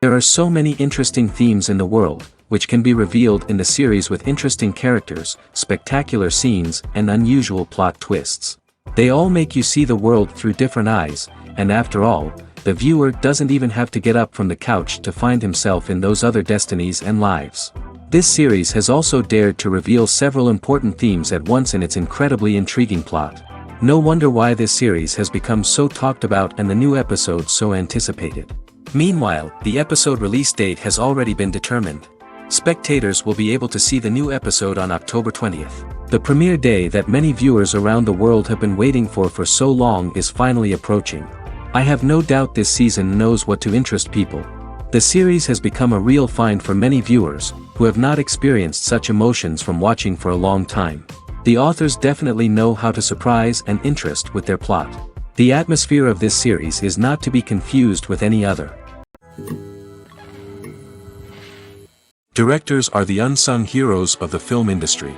There are so many interesting themes in the world, which can be revealed in the series with interesting characters, spectacular scenes, and unusual plot twists. They all make you see the world through different eyes, and after all, the viewer doesn't even have to get up from the couch to find himself in those other destinies and lives. This series has also dared to reveal several important themes at once in its incredibly intriguing plot. No wonder why this series has become so talked about and the new episodes so anticipated. Meanwhile, the episode release date has already been determined. Spectators will be able to see the new episode on October 20th. The premiere day that many viewers around the world have been waiting for so long is finally approaching. I have no doubt this season knows what to interest people. The series has become a real find for many viewers, who have not experienced such emotions from watching for a long time. The authors definitely know how to surprise and interest with their plot. The atmosphere of this series is not to be confused with any other. Directors are the unsung heroes of the film industry.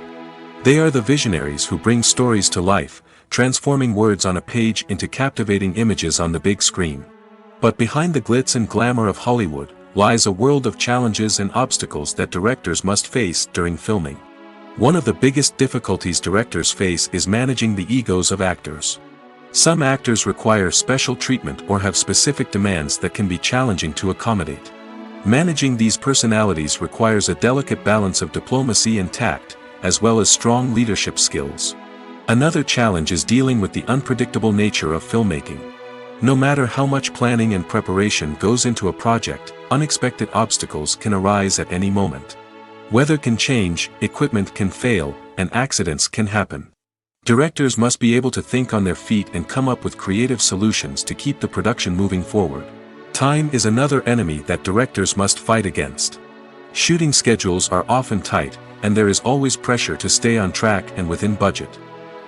They are the visionaries who bring stories to life, transforming words on a page into captivating images on the big screen. But behind the glitz and glamour of Hollywood, lies a world of challenges and obstacles that directors must face during filming. One of the biggest difficulties directors face is managing the egos of actors. Some actors require special treatment or have specific demands that can be challenging to accommodate. Managing these personalities requires a delicate balance of diplomacy and tact, as well as strong leadership skills. Another challenge is dealing with the unpredictable nature of filmmaking. No matter how much planning and preparation goes into a project, unexpected obstacles can arise at any moment. Weather can change, equipment can fail, and accidents can happen. Directors must be able to think on their feet and come up with creative solutions to keep the production moving forward. Time is another enemy that directors must fight against. Shooting schedules are often tight, and there is always pressure to stay on track and within budget.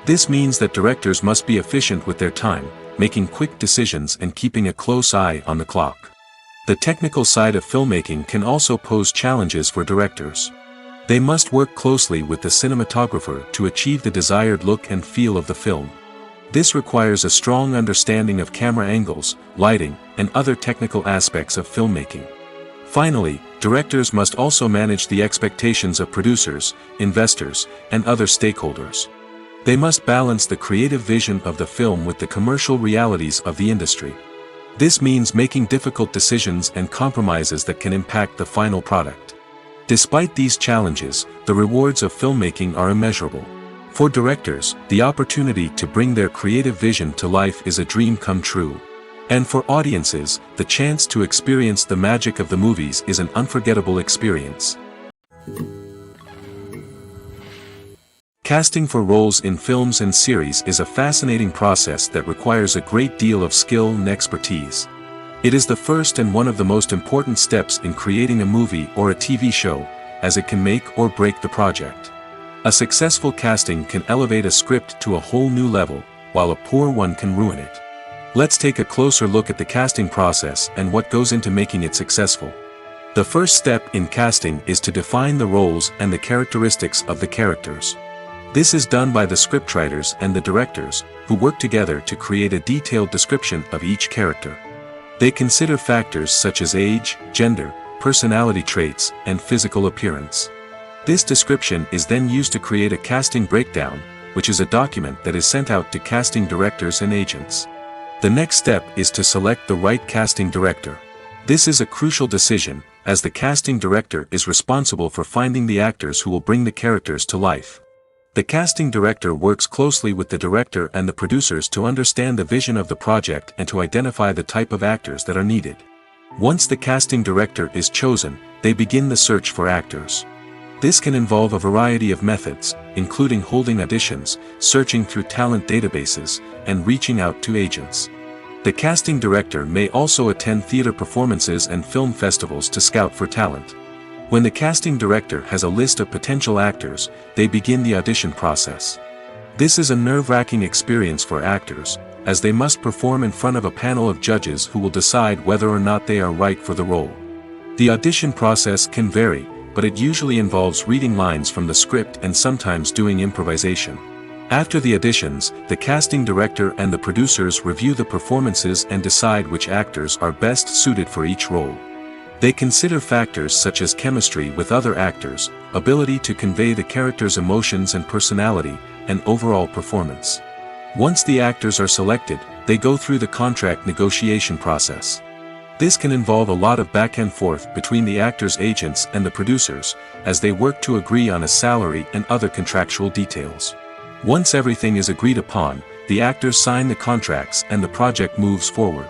This means that directors must be efficient with their time, making quick decisions and keeping a close eye on the clock. The technical side of filmmaking can also pose challenges for directors. They must work closely with the cinematographer to achieve the desired look and feel of the film. This requires a strong understanding of camera angles, lighting, and other technical aspects of filmmaking. Finally, directors must also manage the expectations of producers, investors, and other stakeholders. They must balance the creative vision of the film with the commercial realities of the industry. This means making difficult decisions and compromises that can impact the final product. Despite these challenges, the rewards of filmmaking are immeasurable. For directors, the opportunity to bring their creative vision to life is a dream come true. And for audiences, the chance to experience the magic of the movies is an unforgettable experience. Casting for roles in films and series is a fascinating process that requires a great deal of skill and expertise. It is the first and one of the most important steps in creating a movie or a TV show, as it can make or break the project. A successful casting can elevate a script to a whole new level, while a poor one can ruin it. Let's take a closer look at the casting process and what goes into making it successful. The first step in casting is to define the roles and the characteristics of the characters. This is done by the scriptwriters and the directors, who work together to create a detailed description of each character. They consider factors such as age, gender, personality traits, and physical appearance. This description is then used to create a casting breakdown, which is a document that is sent out to casting directors and agents. The next step is to select the right casting director. This is a crucial decision, as the casting director is responsible for finding the actors who will bring the characters to life. The casting director works closely with the director and the producers to understand the vision of the project and to identify the type of actors that are needed. Once the casting director is chosen, they begin the search for actors. This can involve a variety of methods, including holding auditions, searching through talent databases, and reaching out to agents. The casting director may also attend theater performances and film festivals to scout for talent. When the casting director has a list of potential actors, they begin the audition process. This is a nerve-wracking experience for actors, as they must perform in front of a panel of judges who will decide whether or not they are right for the role. The audition process can vary, but it usually involves reading lines from the script and sometimes doing improvisation. After the auditions, the casting director and the producers review the performances and decide which actors are best suited for each role. They consider factors such as chemistry with other actors, ability to convey the character's emotions and personality, and overall performance. Once the actors are selected, they go through the contract negotiation process. This can involve a lot of back and forth between the actors' agents and the producers, as they work to agree on a salary and other contractual details. Once everything is agreed upon, the actors sign the contracts and the project moves forward.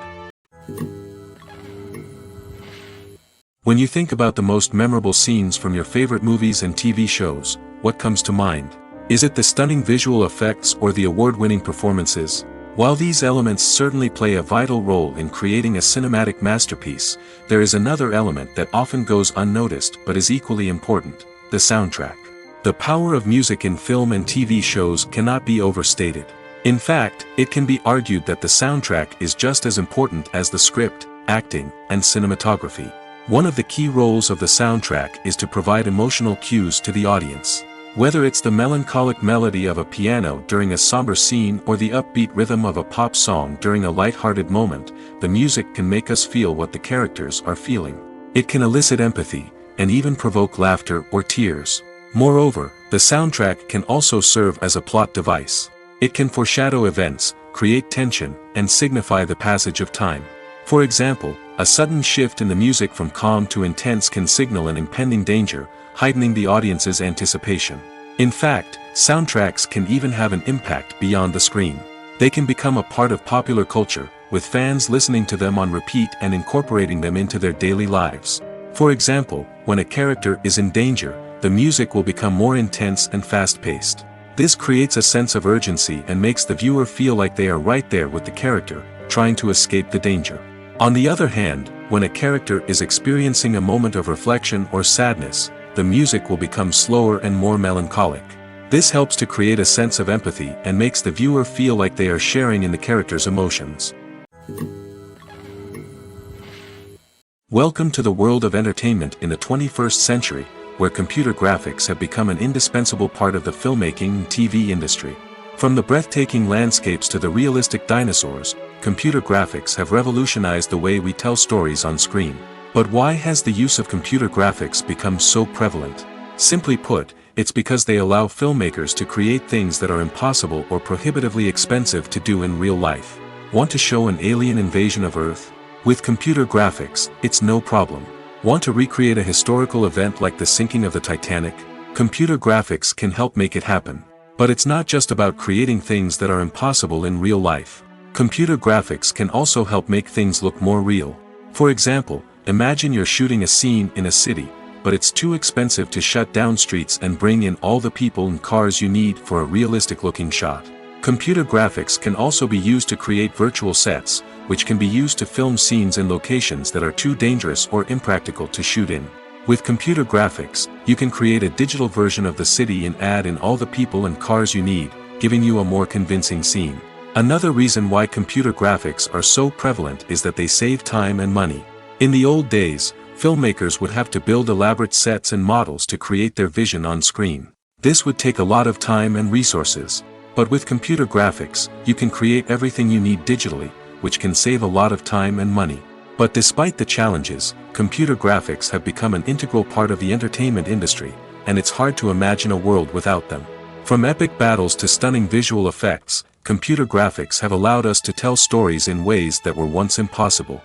When you think about the most memorable scenes from your favorite movies and TV shows, what comes to mind? Is it the stunning visual effects or the award-winning performances? While these elements certainly play a vital role in creating a cinematic masterpiece, there is another element that often goes unnoticed but is equally important: the soundtrack. The power of music in film and TV shows cannot be overstated. In fact, it can be argued that the soundtrack is just as important as the script, acting, and cinematography. One of the key roles of the soundtrack is to provide emotional cues to the audience. Whether it's the melancholic melody of a piano during a somber scene or the upbeat rhythm of a pop song during a light-hearted moment, the music can make us feel what the characters are feeling. It can elicit empathy, and even provoke laughter or tears. Moreover, the soundtrack can also serve as a plot device. It can foreshadow events, create tension, and signify the passage of time. For example, a sudden shift in the music from calm to intense can signal an impending danger, heightening the audience's anticipation. In fact, soundtracks can even have an impact beyond the screen. They can become a part of popular culture, with fans listening to them on repeat and incorporating them into their daily lives. For example, when a character is in danger, the music will become more intense and fast-paced. This creates a sense of urgency and makes the viewer feel like they are right there with the character, trying to escape the danger. On the other hand, when a character is experiencing a moment of reflection or sadness, the music will become slower and more melancholic. This helps to create a sense of empathy and makes the viewer feel like they are sharing in the character's emotions. Welcome to the world of entertainment in the 21st century, where computer graphics have become an indispensable part of the filmmaking and TV industry. From the breathtaking landscapes to the realistic dinosaurs, computer graphics have revolutionized the way we tell stories on screen. But why has the use of computer graphics become so prevalent? Simply put, it's because they allow filmmakers to create things that are impossible or prohibitively expensive to do in real life. Want to show an alien invasion of Earth? With computer graphics, it's no problem. Want to recreate a historical event like the sinking of the Titanic? Computer graphics can help make it happen. But it's not just about creating things that are impossible in real life. Computer graphics can also help make things look more real. For example, imagine you're shooting a scene in a city, but it's too expensive to shut down streets and bring in all the people and cars you need for a realistic-looking shot. Computer graphics can also be used to create virtual sets, which can be used to film scenes in locations that are too dangerous or impractical to shoot in. With computer graphics, you can create a digital version of the city and add in all the people and cars you need, giving you a more convincing scene. Another reason why computer graphics are so prevalent is that they save time and money. In the old days, filmmakers would have to build elaborate sets and models to create their vision on screen. This would take a lot of time and resources. But with computer graphics, you can create everything you need digitally, which can save a lot of time and money. But despite the challenges, computer graphics have become an integral part of the entertainment industry, and it's hard to imagine a world without them. From epic battles to stunning visual effects, computer graphics have allowed us to tell stories in ways that were once impossible.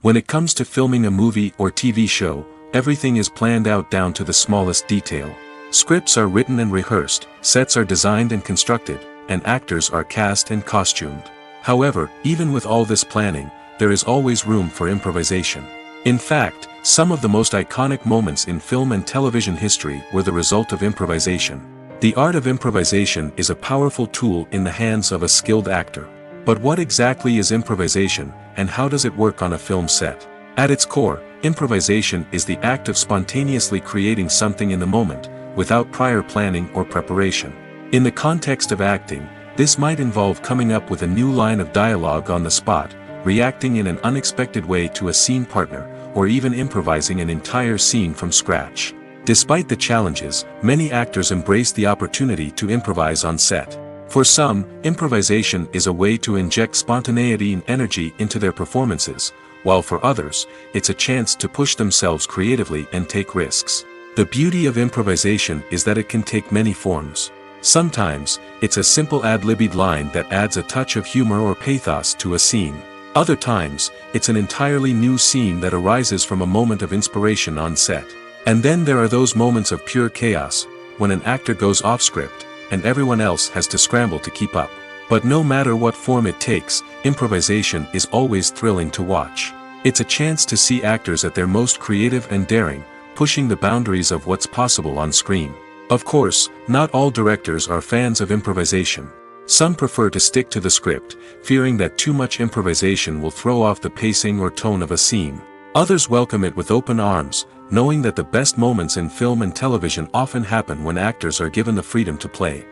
When it comes to filming a movie or TV show, everything is planned out down to the smallest detail. Scripts are written and rehearsed, sets are designed and constructed, and actors are cast and costumed. However, even with all this planning, there is always room for improvisation. In fact, some of the most iconic moments in film and television history were the result of improvisation. The art of improvisation is a powerful tool in the hands of a skilled actor. But what exactly is improvisation, and how does it work on a film set? At its core, improvisation is the act of spontaneously creating something in the moment, without prior planning or preparation. In the context of acting, this might involve coming up with a new line of dialogue on the spot, reacting in an unexpected way to a scene partner, or even improvising an entire scene from scratch. Despite the challenges, many actors embrace the opportunity to improvise on set. For some, improvisation is a way to inject spontaneity and energy into their performances, while for others, it's a chance to push themselves creatively and take risks. The beauty of improvisation is that it can take many forms. Sometimes, it's a simple ad-libbed line that adds a touch of humor or pathos to a scene. Other times, it's an entirely new scene that arises from a moment of inspiration on set. And then there are those moments of pure chaos, when an actor goes off script, and everyone else has to scramble to keep up. But no matter what form it takes, improvisation is always thrilling to watch. It's a chance to see actors at their most creative and daring, pushing the boundaries of what's possible on screen. Of course, not all directors are fans of improvisation. Some prefer to stick to the script, fearing that too much improvisation will throw off the pacing or tone of a scene. Others welcome it with open arms, knowing that the best moments in film and television often happen when actors are given the freedom to play.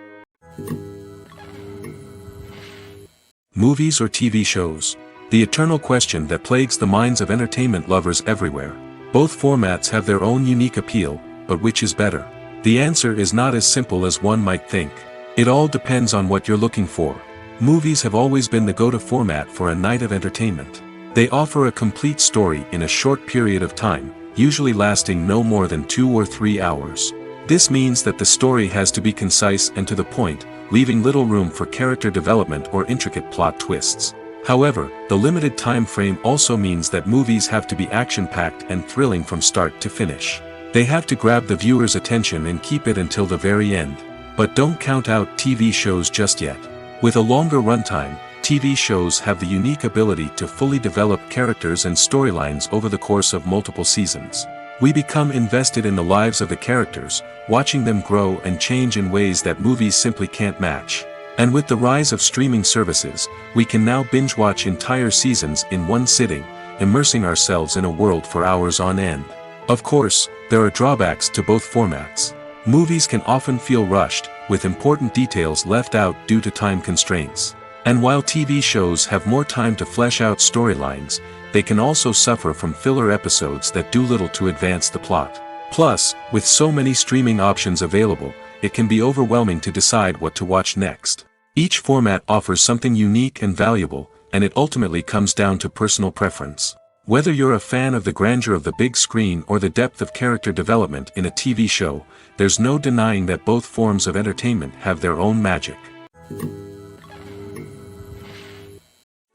Movies or TV shows? The eternal question that plagues the minds of entertainment lovers everywhere. Both formats have their own unique appeal, but which is better? The answer is not as simple as one might think. It all depends on what you're looking for. Movies have always been the go-to format for a night of entertainment. They offer a complete story in a short period of time, usually lasting no more than 2 or 3 hours. This means that the story has to be concise and to the point, leaving little room for character development or intricate plot twists. However, the limited time frame also means that movies have to be action-packed and thrilling from start to finish. They have to grab the viewer's attention and keep it until the very end. But don't count out TV shows just yet. With a longer runtime, TV shows have the unique ability to fully develop characters and storylines over the course of multiple seasons. We become invested in the lives of the characters, watching them grow and change in ways that movies simply can't match. And with the rise of streaming services, we can now binge-watch entire seasons in one sitting, immersing ourselves in a world for hours on end. Of course, there are drawbacks to both formats. Movies can often feel rushed, with important details left out due to time constraints. And while TV shows have more time to flesh out storylines, they can also suffer from filler episodes that do little to advance the plot. Plus, with so many streaming options available, it can be overwhelming to decide what to watch next. Each format offers something unique and valuable, and it ultimately comes down to personal preference. Whether you're a fan of the grandeur of the big screen or the depth of character development in a TV show, there's no denying that both forms of entertainment have their own magic.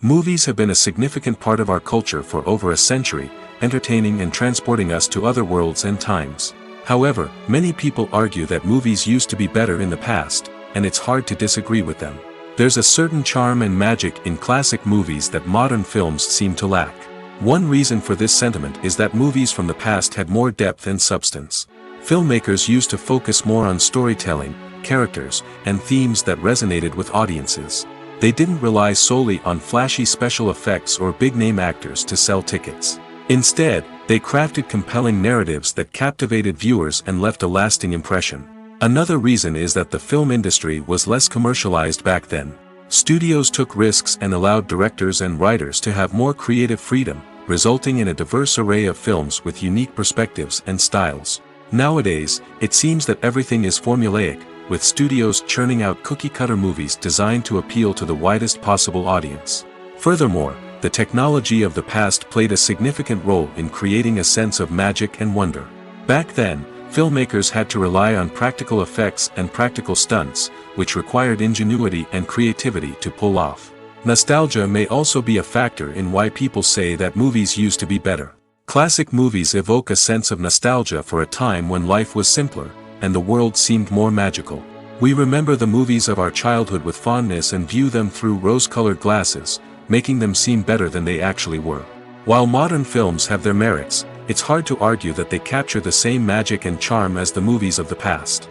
Movies have been a significant part of our culture for over a century, entertaining and transporting us to other worlds and times. However, many people argue that movies used to be better in the past, and it's hard to disagree with them. There's a certain charm and magic in classic movies that modern films seem to lack. One reason for this sentiment is that movies from the past had more depth and substance. Filmmakers used to focus more on storytelling, characters, and themes that resonated with audiences. They didn't rely solely on flashy special effects or big-name actors to sell tickets. Instead, they crafted compelling narratives that captivated viewers and left a lasting impression. Another reason is that the film industry was less commercialized back then. Studios took risks and allowed directors and writers to have more creative freedom, resulting in a diverse array of films with unique perspectives and styles. Nowadays, it seems that everything is formulaic, with studios churning out cookie-cutter movies designed to appeal to the widest possible audience. Furthermore, the technology of the past played a significant role in creating a sense of magic and wonder. Back then, filmmakers had to rely on practical effects and practical stunts, which required ingenuity and creativity to pull off. Nostalgia may also be a factor in why people say that movies used to be better. Classic movies evoke a sense of nostalgia for a time when life was simpler, and the world seemed more magical. We remember the movies of our childhood with fondness and view them through rose-colored glasses, making them seem better than they actually were. While modern films have their merits, it's hard to argue that they capture the same magic and charm as the movies of the past.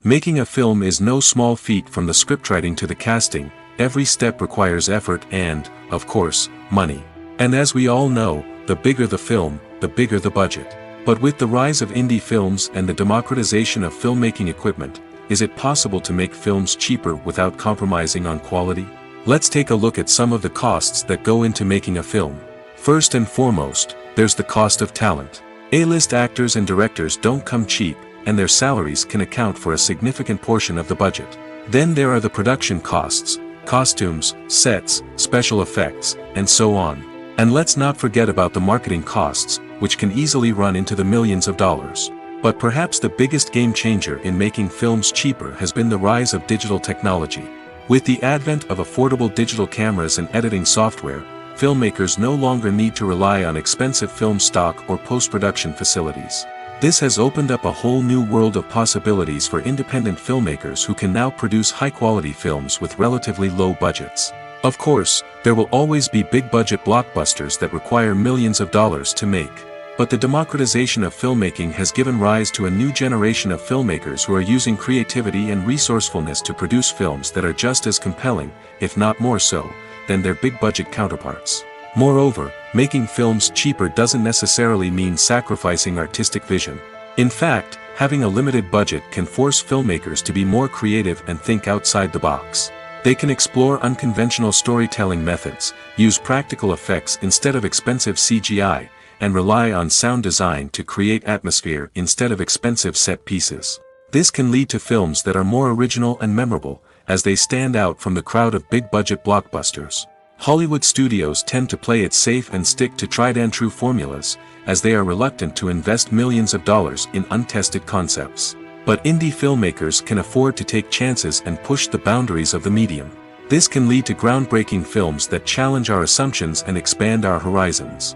Making a film is no small feat. From the scriptwriting to the casting, every step requires effort and, of course, money. And as we all know, the bigger the film, the bigger the budget. But with the rise of indie films and the democratization of filmmaking equipment, is it possible to make films cheaper without compromising on quality? Let's take a look at some of the costs that go into making a film. First and foremost, there's the cost of talent. A-list actors and directors don't come cheap, and their salaries can account for a significant portion of the budget. Then there are the production costs, costumes, sets, special effects, and so on. And let's not forget about the marketing costs, which can easily run into the millions of dollars. But perhaps the biggest game changer in making films cheaper has been the rise of digital technology. With the advent of affordable digital cameras and editing software, filmmakers no longer need to rely on expensive film stock or post-production facilities. This has opened up a whole new world of possibilities for independent filmmakers who can now produce high-quality films with relatively low budgets. Of course, there will always be big-budget blockbusters that require millions of dollars to make. But the democratization of filmmaking has given rise to a new generation of filmmakers who are using creativity and resourcefulness to produce films that are just as compelling, if not more so, than their big-budget counterparts. Moreover, making films cheaper doesn't necessarily mean sacrificing artistic vision. In fact, having a limited budget can force filmmakers to be more creative and think outside the box. They can explore unconventional storytelling methods, use practical effects instead of expensive CGI, and rely on sound design to create atmosphere instead of expensive set pieces. This can lead to films that are more original and memorable, as they stand out from the crowd of big-budget blockbusters. Hollywood studios tend to play it safe and stick to tried-and-true formulas, as they are reluctant to invest millions of dollars in untested concepts. But indie filmmakers can afford to take chances and push the boundaries of the medium. This can lead to groundbreaking films that challenge our assumptions and expand our horizons.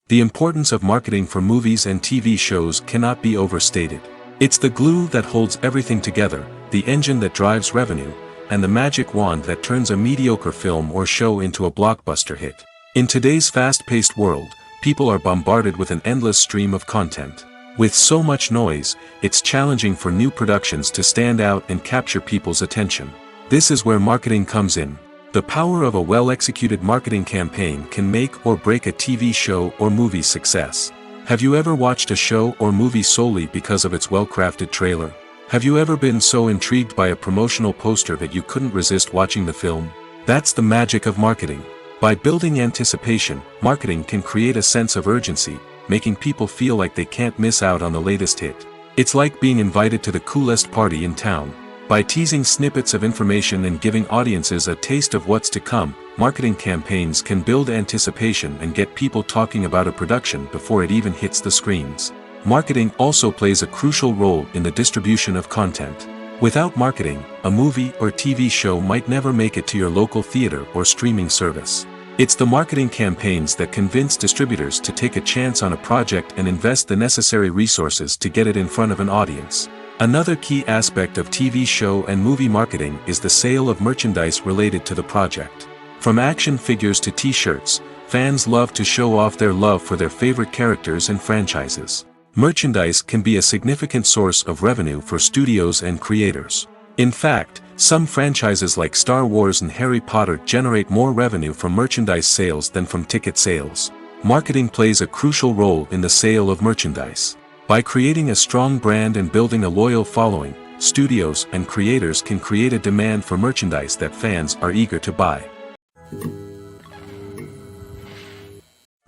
The importance of marketing for movies and TV shows cannot be overstated. It's the glue that holds everything together, the engine that drives revenue, and the magic wand that turns a mediocre film or show into a blockbuster hit. In today's fast-paced world, people are bombarded with an endless stream of content. With so much noise, it's challenging for new productions to stand out and capture people's attention. This is where marketing comes in. The power of a well-executed marketing campaign can make or break a TV show or movie's success. Have you ever watched a show or movie solely because of its well-crafted trailer? Have you ever been so intrigued by a promotional poster that you couldn't resist watching the film? That's the magic of marketing. By building anticipation, marketing can create a sense of urgency, making people feel like they can't miss out on the latest hit. It's like being invited to the coolest party in town. By teasing snippets of information and giving audiences a taste of what's to come, marketing campaigns can build anticipation and get people talking about a production before it even hits the screens. Marketing also plays a crucial role in the distribution of content. Without marketing, a movie or TV show might never make it to your local theater or streaming service. It's the marketing campaigns that convince distributors to take a chance on a project and invest the necessary resources to get it in front of an audience. Another key aspect of TV show and movie marketing is the sale of merchandise related to the project. From action figures to t-shirts, fans love to show off their love for their favorite characters and franchises. Merchandise can be a significant source of revenue for studios and creators. In fact, some franchises like Star Wars and Harry Potter generate more revenue from merchandise sales than from ticket sales. Marketing plays a crucial role in the sale of merchandise. By creating a strong brand and building a loyal following, studios and creators can create a demand for merchandise that fans are eager to buy.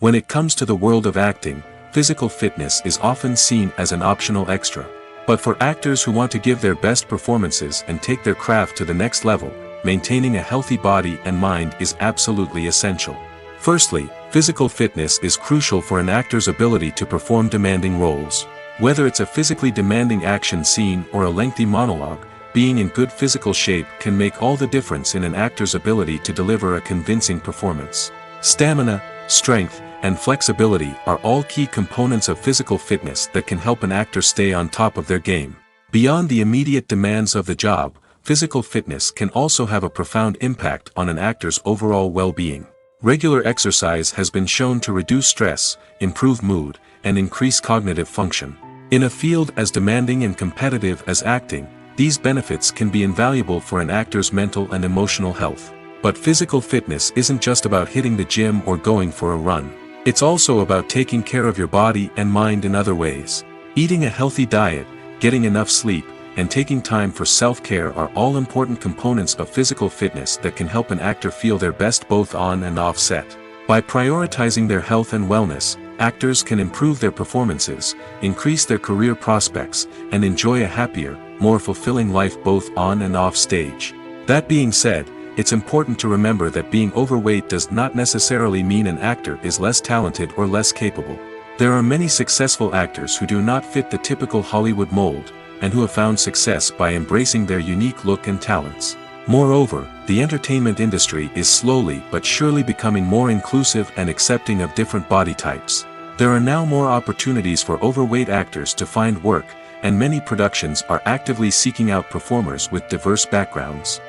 When it comes to the world of acting, physical fitness is often seen as an optional extra. But for actors who want to give their best performances and take their craft to the next level, maintaining a healthy body and mind is absolutely essential. Firstly, physical fitness is crucial for an actor's ability to perform demanding roles. Whether it's a physically demanding action scene or a lengthy monologue, being in good physical shape can make all the difference in an actor's ability to deliver a convincing performance. Stamina, strength, and flexibility are all key components of physical fitness that can help an actor stay on top of their game. Beyond the immediate demands of the job, physical fitness can also have a profound impact on an actor's overall well-being. Regular exercise has been shown to reduce stress, improve mood, and increase cognitive function. In a field as demanding and competitive as acting, these benefits can be invaluable for an actor's mental and emotional health. But physical fitness isn't just about hitting the gym or going for a run. It's also about taking care of your body and mind in other ways. Eating a healthy diet, getting enough sleep, and taking time for self-care are all important components of physical fitness that can help an actor feel their best both on and off set. By prioritizing their health and wellness, actors can improve their performances, increase their career prospects, and enjoy a happier, more fulfilling life both on and off stage. That being said, it's important to remember that being overweight does not necessarily mean an actor is less talented or less capable. There are many successful actors who do not fit the typical Hollywood mold, and who have found success by embracing their unique look and talents. Moreover, the entertainment industry is slowly but surely becoming more inclusive and accepting of different body types. There are now more opportunities for overweight actors to find work, and many productions are actively seeking out performers with diverse backgrounds.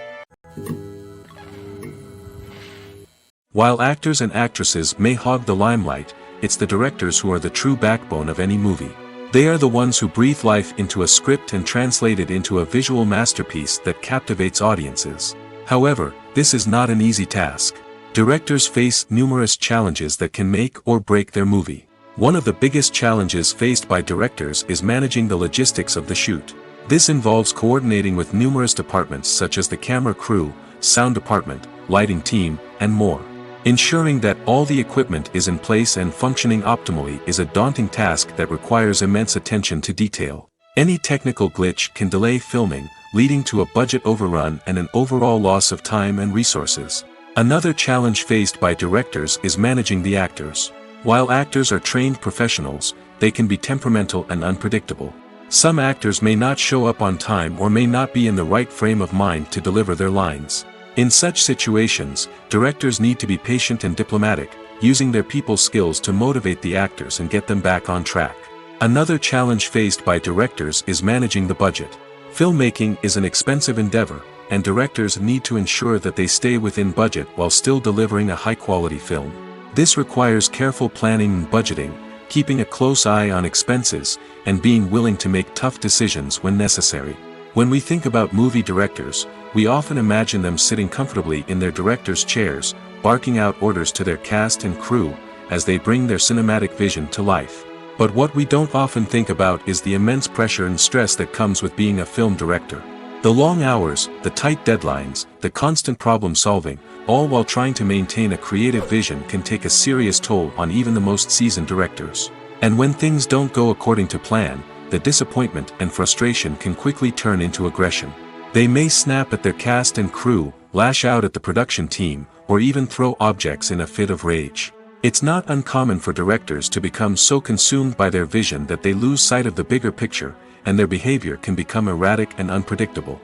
While actors and actresses may hog the limelight, it's the directors who are the true backbone of any movie. They are the ones who breathe life into a script and translate it into a visual masterpiece that captivates audiences. However, this is not an easy task. Directors face numerous challenges that can make or break their movie. One of the biggest challenges faced by directors is managing the logistics of the shoot. This involves coordinating with numerous departments such as the camera crew, sound department, lighting team, and more. Ensuring that all the equipment is in place and functioning optimally is a daunting task that requires immense attention to detail. Any technical glitch can delay filming, leading to a budget overrun and an overall loss of time and resources. Another challenge faced by directors is managing the actors. While actors are trained professionals, they can be temperamental and unpredictable. Some actors may not show up on time or may not be in the right frame of mind to deliver their lines. In such situations, directors need to be patient and diplomatic, using their people skills to motivate the actors and get them back on track. Another challenge faced by directors is managing the budget. Filmmaking is an expensive endeavor, and directors need to ensure that they stay within budget while still delivering a high-quality film. This requires careful planning and budgeting, keeping a close eye on expenses, and being willing to make tough decisions when necessary. When we think about movie directors, we often imagine them sitting comfortably in their director's chairs, barking out orders to their cast and crew, as they bring their cinematic vision to life. But what we don't often think about is the immense pressure and stress that comes with being a film director. The long hours, the tight deadlines, the constant problem solving, all while trying to maintain a creative vision can take a serious toll on even the most seasoned directors. And when things don't go according to plan, the disappointment and frustration can quickly turn into aggression. They may snap at their cast and crew, lash out at the production team, or even throw objects in a fit of rage. It's not uncommon for directors to become so consumed by their vision that they lose sight of the bigger picture, and their behavior can become erratic and unpredictable.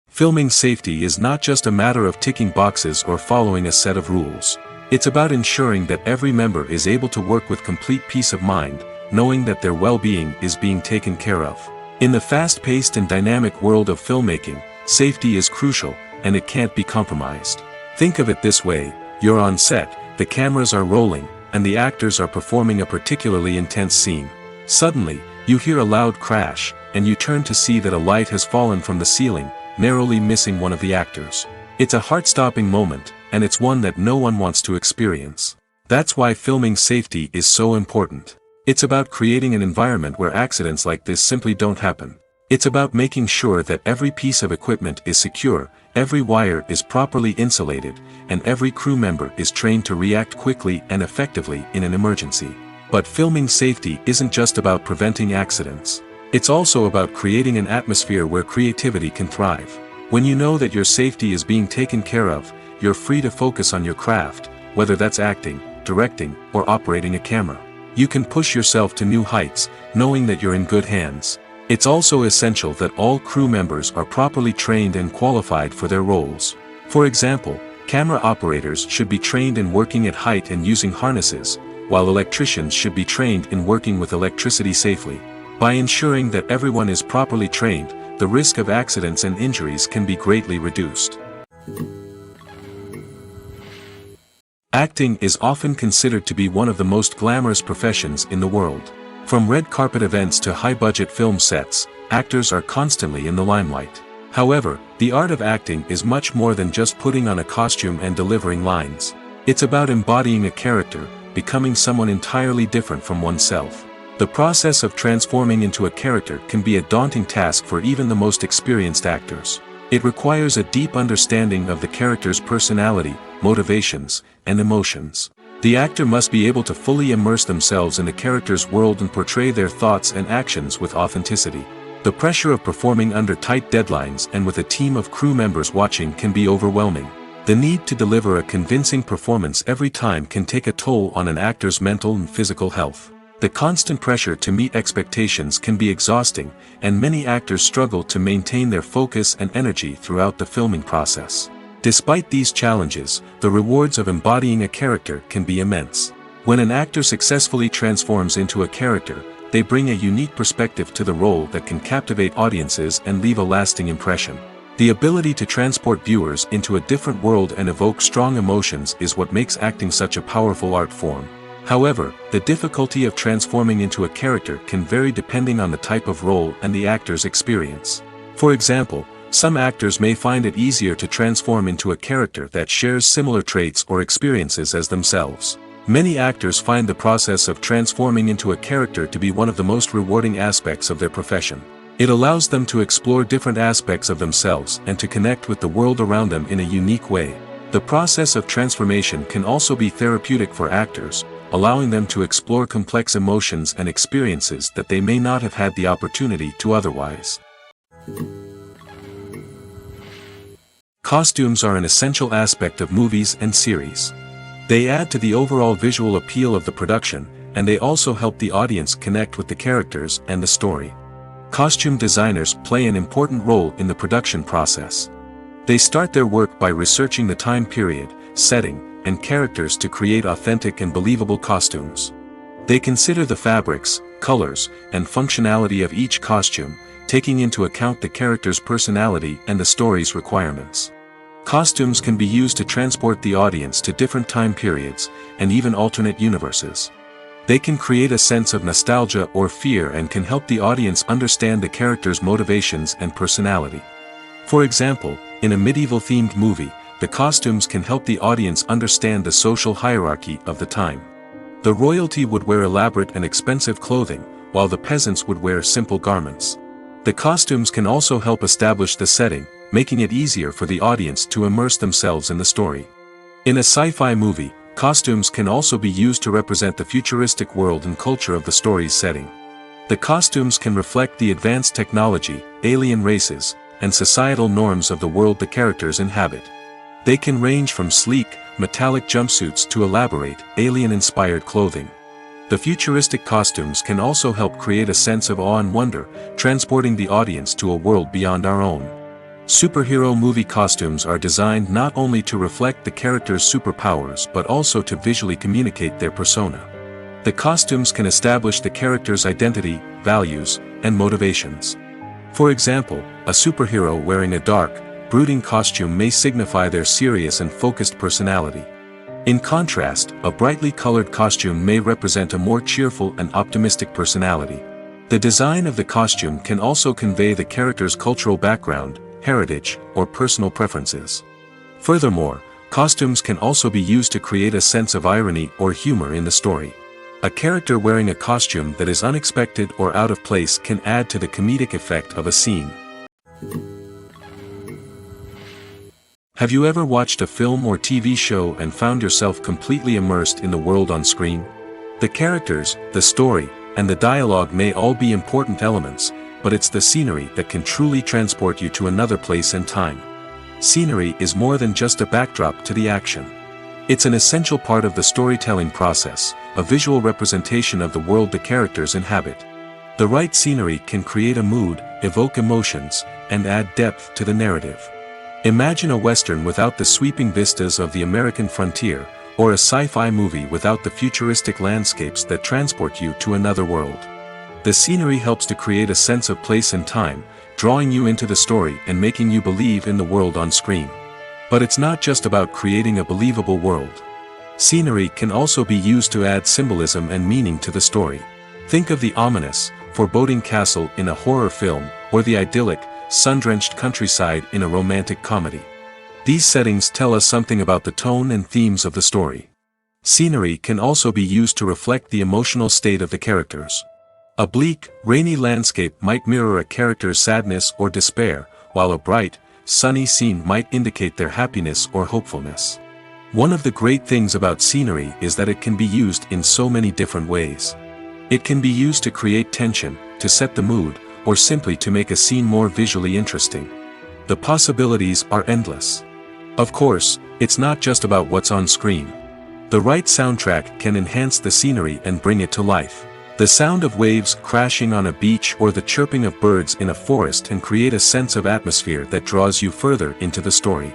Filming safety is not just a matter of ticking boxes or following a set of rules. It's about ensuring that every member is able to work with complete peace of mind, knowing that their well-being is being taken care of. In the fast-paced and dynamic world of filmmaking, safety is crucial, and it can't be compromised. Think of it this way: you're on set, the cameras are rolling, and the actors are performing a particularly intense scene. Suddenly, you hear a loud crash, and you turn to see that a light has fallen from the ceiling, narrowly missing one of the actors. It's a heart-stopping moment, and it's one that no one wants to experience. That's why filming safety is so important. It's about creating an environment where accidents like this simply don't happen. It's about making sure that every piece of equipment is secure, every wire is properly insulated, and every crew member is trained to react quickly and effectively in an emergency. But filming safety isn't just about preventing accidents. It's also about creating an atmosphere where creativity can thrive. When you know that your safety is being taken care of, you're free to focus on your craft, whether that's acting, directing, or operating a camera. You can push yourself to new heights, knowing that you're in good hands. It's also essential that all crew members are properly trained and qualified for their roles. For example, camera operators should be trained in working at height and using harnesses, while electricians should be trained in working with electricity safely. By ensuring that everyone is properly trained, the risk of accidents and injuries can be greatly reduced. Acting is often considered to be one of the most glamorous professions in the world. From red carpet events to high-budget film sets, actors are constantly in the limelight. However, the art of acting is much more than just putting on a costume and delivering lines. It's about embodying a character, becoming someone entirely different from oneself. The process of transforming into a character can be a daunting task for even the most experienced actors. It requires a deep understanding of the character's personality, motivations, and emotions. The actor must be able to fully immerse themselves in the character's world and portray their thoughts and actions with authenticity. The pressure of performing under tight deadlines and with a team of crew members watching can be overwhelming. The need to deliver a convincing performance every time can take a toll on an actor's mental and physical health. The constant pressure to meet expectations can be exhausting, and many actors struggle to maintain their focus and energy throughout the filming process. Despite these challenges, the rewards of embodying a character can be immense. When an actor successfully transforms into a character, they bring a unique perspective to the role that can captivate audiences and leave a lasting impression. The ability to transport viewers into a different world and evoke strong emotions is what makes acting such a powerful art form. However, the difficulty of transforming into a character can vary depending on the type of role and the actor's experience. For example, some actors may find it easier to transform into a character that shares similar traits or experiences as themselves. Many actors find the process of transforming into a character to be one of the most rewarding aspects of their profession. It allows them to explore different aspects of themselves and to connect with the world around them in a unique way. The process of transformation can also be therapeutic for actors, allowing them to explore complex emotions and experiences that they may not have had the opportunity to otherwise. Costumes are an essential aspect of movies and series. They add to the overall visual appeal of the production, and they also help the audience connect with the characters and the story. Costume designers play an important role in the production process. They start their work by researching the time period, setting, and characters to create authentic and believable costumes. They consider the fabrics, colors, and functionality of each costume, taking into account the character's personality and the story's requirements. Costumes can be used to transport the audience to different time periods, and even alternate universes. They can create a sense of nostalgia or fear and can help the audience understand the character's motivations and personality. For example, in a medieval-themed movie, the costumes can help the audience understand the social hierarchy of the time. The royalty would wear elaborate and expensive clothing, while the peasants would wear simple garments. The costumes can also help establish the setting, making it easier for the audience to immerse themselves in the story. In a sci-fi movie, costumes can also be used to represent the futuristic world and culture of the story's setting. The costumes can reflect the advanced technology, alien races, and societal norms of the world the characters inhabit. They can range from sleek, metallic jumpsuits to elaborate, alien-inspired clothing. The futuristic costumes can also help create a sense of awe and wonder, transporting the audience to a world beyond our own. Superhero movie costumes are designed not only to reflect the character's superpowers but also to visually communicate their persona. The costumes can establish the character's identity, values, and motivations. For example, a superhero wearing a dark, brooding costume may signify their serious and focused personality. In contrast, a brightly colored costume may represent a more cheerful and optimistic personality. The design of the costume can also convey the character's cultural background, heritage, or personal preferences. Furthermore, costumes can also be used to create a sense of irony or humor in the story. A character wearing a costume that is unexpected or out of place can add to the comedic effect of a scene. Have you ever watched a film or TV show and found yourself completely immersed in the world on screen? The characters, the story, and the dialogue may all be important elements, but it's the scenery that can truly transport you to another place and time. Scenery is more than just a backdrop to the action. It's an essential part of the storytelling process, a visual representation of the world the characters inhabit. The right scenery can create a mood, evoke emotions, and add depth to the narrative. Imagine a Western without the sweeping vistas of the American frontier, or a sci-fi movie without the futuristic landscapes that transport you to another world. The scenery helps to create a sense of place and time, drawing you into the story and making you believe in the world on screen. But it's not just about creating a believable world. Scenery can also be used to add symbolism and meaning to the story. Think of the ominous, foreboding castle in a horror film, or the idyllic, sun-drenched countryside in a romantic comedy. These settings tell us something about the tone and themes of the story. Scenery can also be used to reflect the emotional state of the characters. A bleak, rainy landscape might mirror a character's sadness or despair, while a bright, sunny scene might indicate their happiness or hopefulness. One of the great things about scenery is that it can be used in so many different ways. It can be used to create tension, to set the mood, or simply to make a scene more visually interesting. The possibilities are endless. Of course, it's not just about what's on screen. The right soundtrack can enhance the scenery and bring it to life. The sound of waves crashing on a beach or the chirping of birds in a forest can create a sense of atmosphere that draws you further into the story.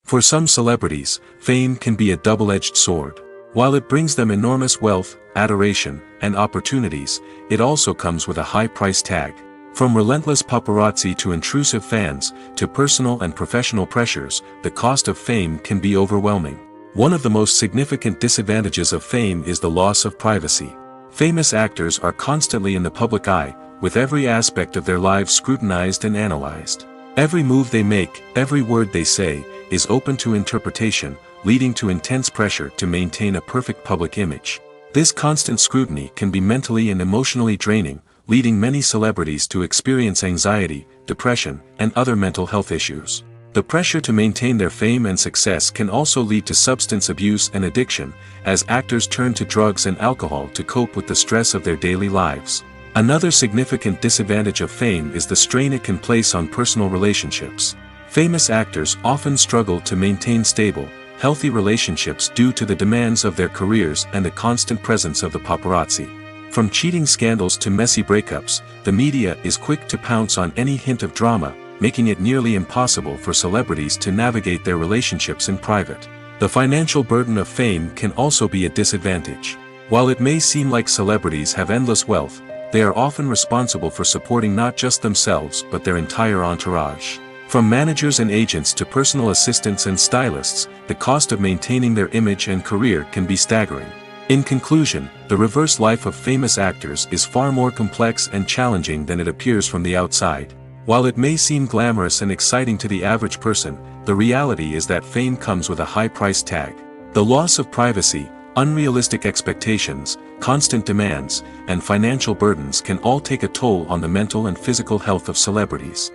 For some celebrities, fame can be a double-edged sword. While it brings them enormous wealth, adoration, and opportunities, it also comes with a high price tag. From relentless paparazzi to intrusive fans, to personal and professional pressures, the cost of fame can be overwhelming. One of the most significant disadvantages of fame is the loss of privacy. Famous actors are constantly in the public eye, with every aspect of their lives scrutinized and analyzed. Every move they make, every word they say, is open to interpretation, leading to intense pressure to maintain a perfect public image. This constant scrutiny can be mentally and emotionally draining, leading many celebrities to experience anxiety, depression, and other mental health issues. The pressure to maintain their fame and success can also lead to substance abuse and addiction, as actors turn to drugs and alcohol to cope with the stress of their daily lives. Another significant disadvantage of fame is the strain it can place on personal relationships. Famous actors often struggle to maintain stable, healthy relationships due to the demands of their careers and the constant presence of the paparazzi. From cheating scandals to messy breakups, the media is quick to pounce on any hint of drama, making it nearly impossible for celebrities to navigate their relationships in private. The financial burden of fame can also be a disadvantage. While it may seem like celebrities have endless wealth, they are often responsible for supporting not just themselves but their entire entourage. From managers and agents to personal assistants and stylists, the cost of maintaining their image and career can be staggering. In conclusion, the reverse life of famous actors is far more complex and challenging than it appears from the outside. While it may seem glamorous and exciting to the average person, the reality is that fame comes with a high price tag. The loss of privacy, unrealistic expectations, constant demands, and financial burdens can all take a toll on the mental and physical health of celebrities.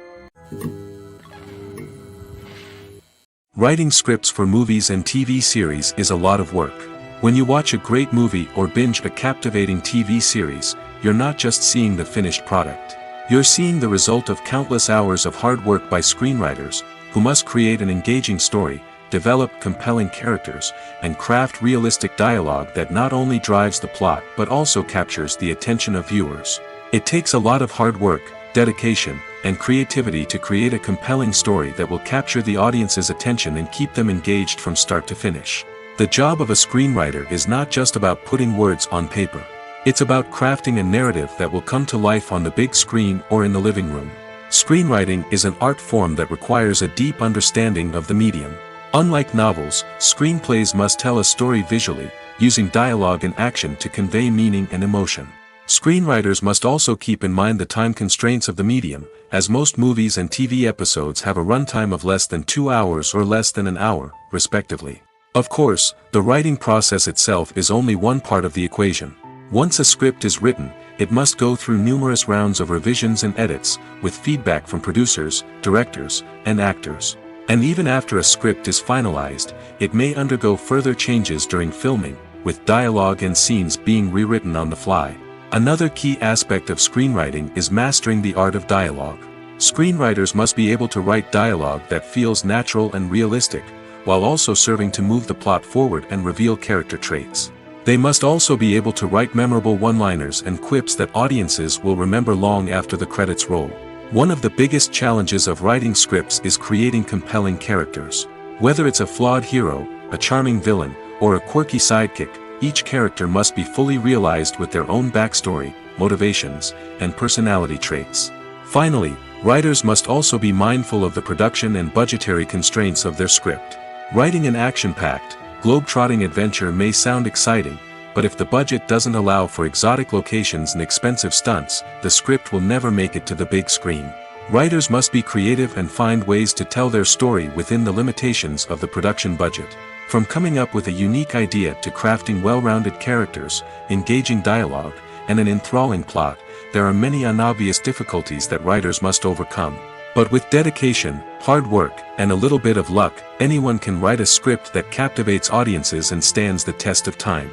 Writing scripts for movies and TV series is a lot of work. When you watch a great movie or binge a captivating TV series, you're not just seeing the finished product. You're seeing the result of countless hours of hard work by screenwriters, who must create an engaging story, develop compelling characters, and craft realistic dialogue that not only drives the plot but also captures the attention of viewers. It takes a lot of hard work, dedication, and creativity to create a compelling story that will capture the audience's attention and keep them engaged from start to finish. The job of a screenwriter is not just about putting words on paper. It's about crafting a narrative that will come to life on the big screen or in the living room. Screenwriting is an art form that requires a deep understanding of the medium. Unlike novels, screenplays must tell a story visually, using dialogue and action to convey meaning and emotion. Screenwriters must also keep in mind the time constraints of the medium, as most movies and TV episodes have a runtime of less than 2 hours or less than an hour, respectively. Of course, the writing process itself is only one part of the equation. Once a script is written, it must go through numerous rounds of revisions and edits, with feedback from producers, directors, and actors. And even after a script is finalized, it may undergo further changes during filming, with dialogue and scenes being rewritten on the fly. Another key aspect of screenwriting is mastering the art of dialogue. Screenwriters must be able to write dialogue that feels natural and realistic, while also serving to move the plot forward and reveal character traits. They must also be able to write memorable one-liners and quips that audiences will remember long after the credits roll. One of the biggest challenges of writing scripts is creating compelling characters. Whether it's a flawed hero, a charming villain, or a quirky sidekick, each character must be fully realized with their own backstory, motivations, and personality traits. Finally, writers must also be mindful of the production and budgetary constraints of their script. Writing an action-packed, globe-trotting adventure may sound exciting, but if the budget doesn't allow for exotic locations and expensive stunts, the script will never make it to the big screen. Writers must be creative and find ways to tell their story within the limitations of the production budget. From coming up with a unique idea to crafting well-rounded characters, engaging dialogue, and an enthralling plot, there are many unobvious difficulties that writers must overcome. But with dedication, hard work, and a little bit of luck, anyone can write a script that captivates audiences and stands the test of time.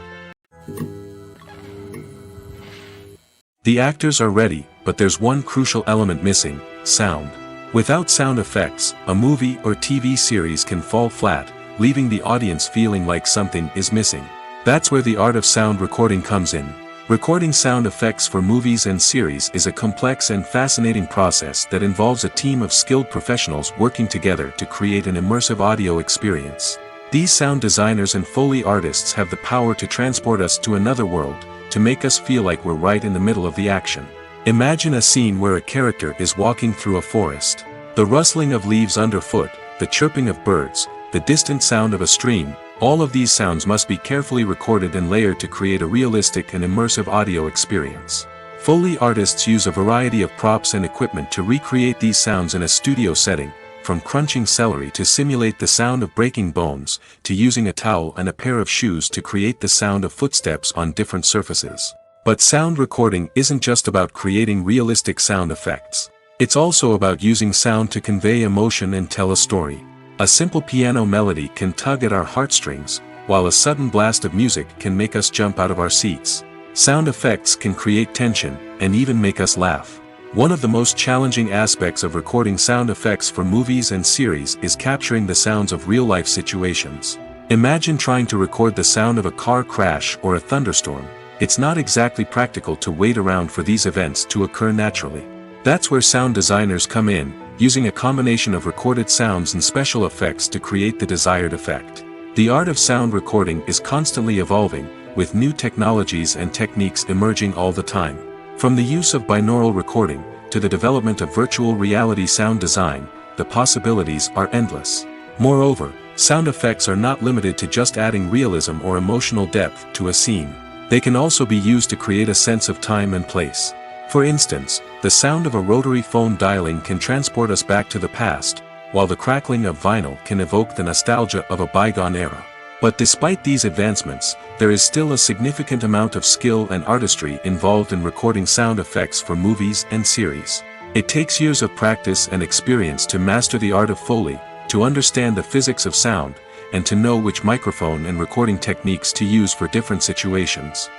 The actors are ready, but there's one crucial element missing: sound. Without sound effects, a movie or TV series can fall flat, leaving the audience feeling like something is missing. That's where the art of sound recording comes in. Recording sound effects for movies and series is a complex and fascinating process that involves a team of skilled professionals working together to create an immersive audio experience. These sound designers and Foley artists have the power to transport us to another world, to make us feel like we're right in the middle of the action. Imagine a scene where a character is walking through a forest. The rustling of leaves underfoot, the chirping of birds, the distant sound of a stream, all of these sounds must be carefully recorded and layered to create a realistic and immersive audio experience. Foley artists use a variety of props and equipment to recreate these sounds in a studio setting, from crunching celery to simulate the sound of breaking bones, to using a towel and a pair of shoes to create the sound of footsteps on different surfaces. But sound recording isn't just about creating realistic sound effects. It's also about using sound to convey emotion and tell a story. A simple piano melody can tug at our heartstrings, while a sudden blast of music can make us jump out of our seats. Sound effects can create tension, and even make us laugh. One of the most challenging aspects of recording sound effects for movies and series is capturing the sounds of real-life situations. Imagine trying to record the sound of a car crash or a thunderstorm. It's not exactly practical to wait around for these events to occur naturally. That's where sound designers come in, using a combination of recorded sounds and special effects to create the desired effect. The art of sound recording is constantly evolving, with new technologies and techniques emerging all the time. From the use of binaural recording, to the development of virtual reality sound design, the possibilities are endless. Moreover, sound effects are not limited to just adding realism or emotional depth to a scene. They can also be used to create a sense of time and place. For instance, the sound of a rotary phone dialing can transport us back to the past, while the crackling of vinyl can evoke the nostalgia of a bygone era. But despite these advancements, there is still a significant amount of skill and artistry involved in recording sound effects for movies and series. It takes years of practice and experience to master the art of Foley, to understand the physics of sound, and to know which microphone and recording techniques to use for different situations.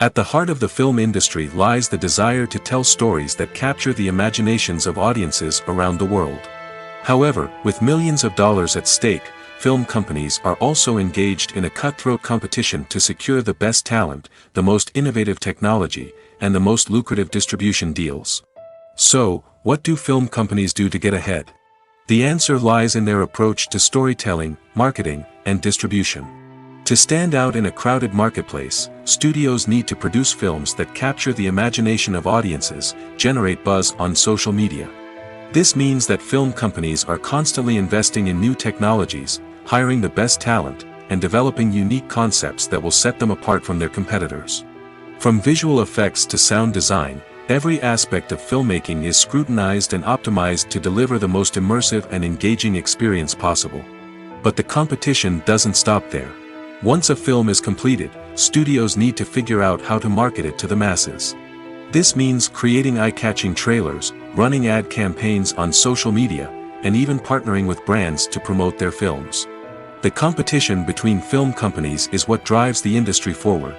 At the heart of the film industry lies the desire to tell stories that capture the imaginations of audiences around the world. However, with millions of dollars at stake, film companies are also engaged in a cutthroat competition to secure the best talent, the most innovative technology, and the most lucrative distribution deals. So, what do film companies do to get ahead? The answer lies in their approach to storytelling, marketing, and distribution. To stand out in a crowded marketplace, studios need to produce films that capture the imagination of audiences, generate buzz on social media. This means that film companies are constantly investing in new technologies, hiring the best talent, and developing unique concepts that will set them apart from their competitors. From visual effects to sound design, every aspect of filmmaking is scrutinized and optimized to deliver the most immersive and engaging experience possible. But the competition doesn't stop there. Once a film is completed, studios need to figure out how to market it to the masses. This means creating eye-catching trailers, running ad campaigns on social media, and even partnering with brands to promote their films. The competition between film companies is what drives the industry forward.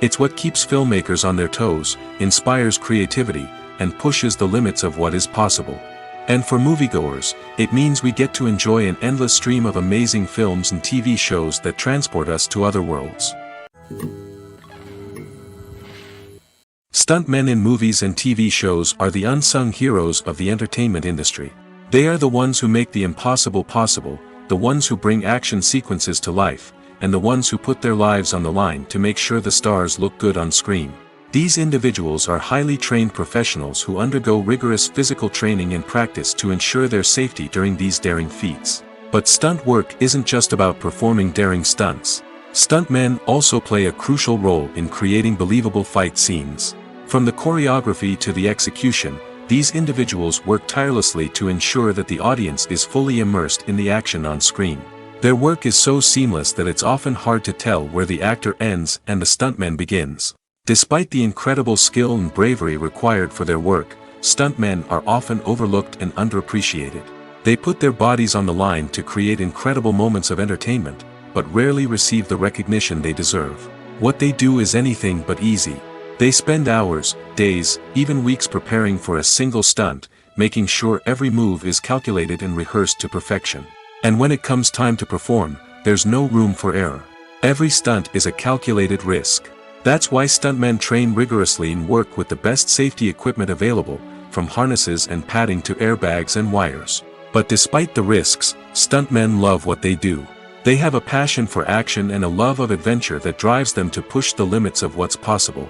It's what keeps filmmakers on their toes, inspires creativity, and pushes the limits of what is possible. And for moviegoers, it means we get to enjoy an endless stream of amazing films and TV shows that transport us to other worlds. Stuntmen in movies and TV shows are the unsung heroes of the entertainment industry. They are the ones who make the impossible possible, the ones who bring action sequences to life, and the ones who put their lives on the line to make sure the stars look good on screen. These individuals are highly trained professionals who undergo rigorous physical training and practice to ensure their safety during these daring feats. But stunt work isn't just about performing daring stunts. Stuntmen also play a crucial role in creating believable fight scenes. From the choreography to the execution, these individuals work tirelessly to ensure that the audience is fully immersed in the action on screen. Their work is so seamless that it's often hard to tell where the actor ends and the stuntman begins. Despite the incredible skill and bravery required for their work, stuntmen are often overlooked and underappreciated. They put their bodies on the line to create incredible moments of entertainment, but rarely receive the recognition they deserve. What they do is anything but easy. They spend hours, days, even weeks preparing for a single stunt, making sure every move is calculated and rehearsed to perfection. And when it comes time to perform, there's no room for error. Every stunt is a calculated risk. That's why stuntmen train rigorously and work with the best safety equipment available, from harnesses and padding to airbags and wires. But despite the risks, stuntmen love what they do. They have a passion for action and a love of adventure that drives them to push the limits of what's possible.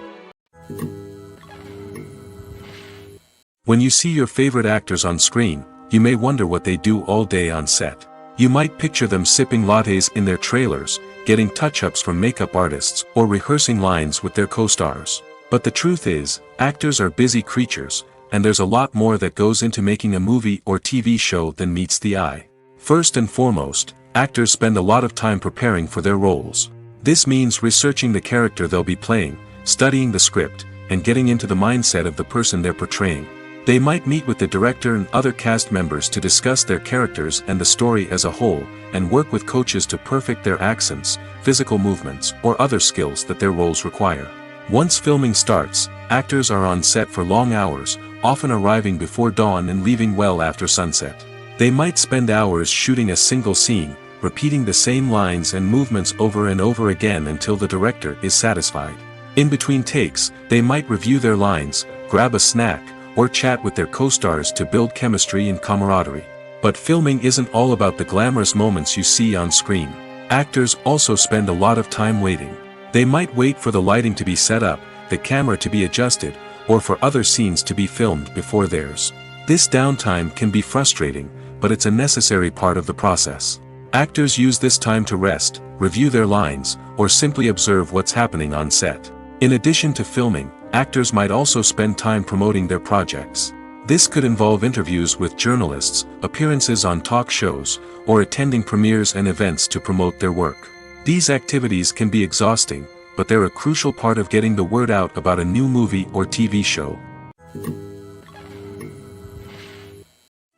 When you see your favorite actors on screen, you may wonder what they do all day on set. You might picture them sipping lattes in their trailers, getting touch-ups from makeup artists, or rehearsing lines with their co-stars. But the truth is, actors are busy creatures, and there's a lot more that goes into making a movie or TV show than meets the eye. First and foremost, actors spend a lot of time preparing for their roles. This means researching the character they'll be playing, studying the script, and getting into the mindset of the person they're portraying. They might meet with the director and other cast members to discuss their characters and the story as a whole, and work with coaches to perfect their accents, physical movements, or other skills that their roles require. Once filming starts, actors are on set for long hours, often arriving before dawn and leaving well after sunset. They might spend hours shooting a single scene, repeating the same lines and movements over and over again until the director is satisfied. In between takes, they might review their lines, grab a snack, or chat with their co-stars to build chemistry and camaraderie. But filming isn't all about the glamorous moments you see on screen. Actors also spend a lot of time waiting. They might wait for the lighting to be set up, the camera to be adjusted, or for other scenes to be filmed before theirs. This downtime can be frustrating, but it's a necessary part of the process. Actors use this time to rest, review their lines, or simply observe what's happening on set. In addition to filming, actors might also spend time promoting their projects. This could involve interviews with journalists, appearances on talk shows, or attending premieres and events to promote their work. These activities can be exhausting, but they're a crucial part of getting the word out about a new movie or TV show.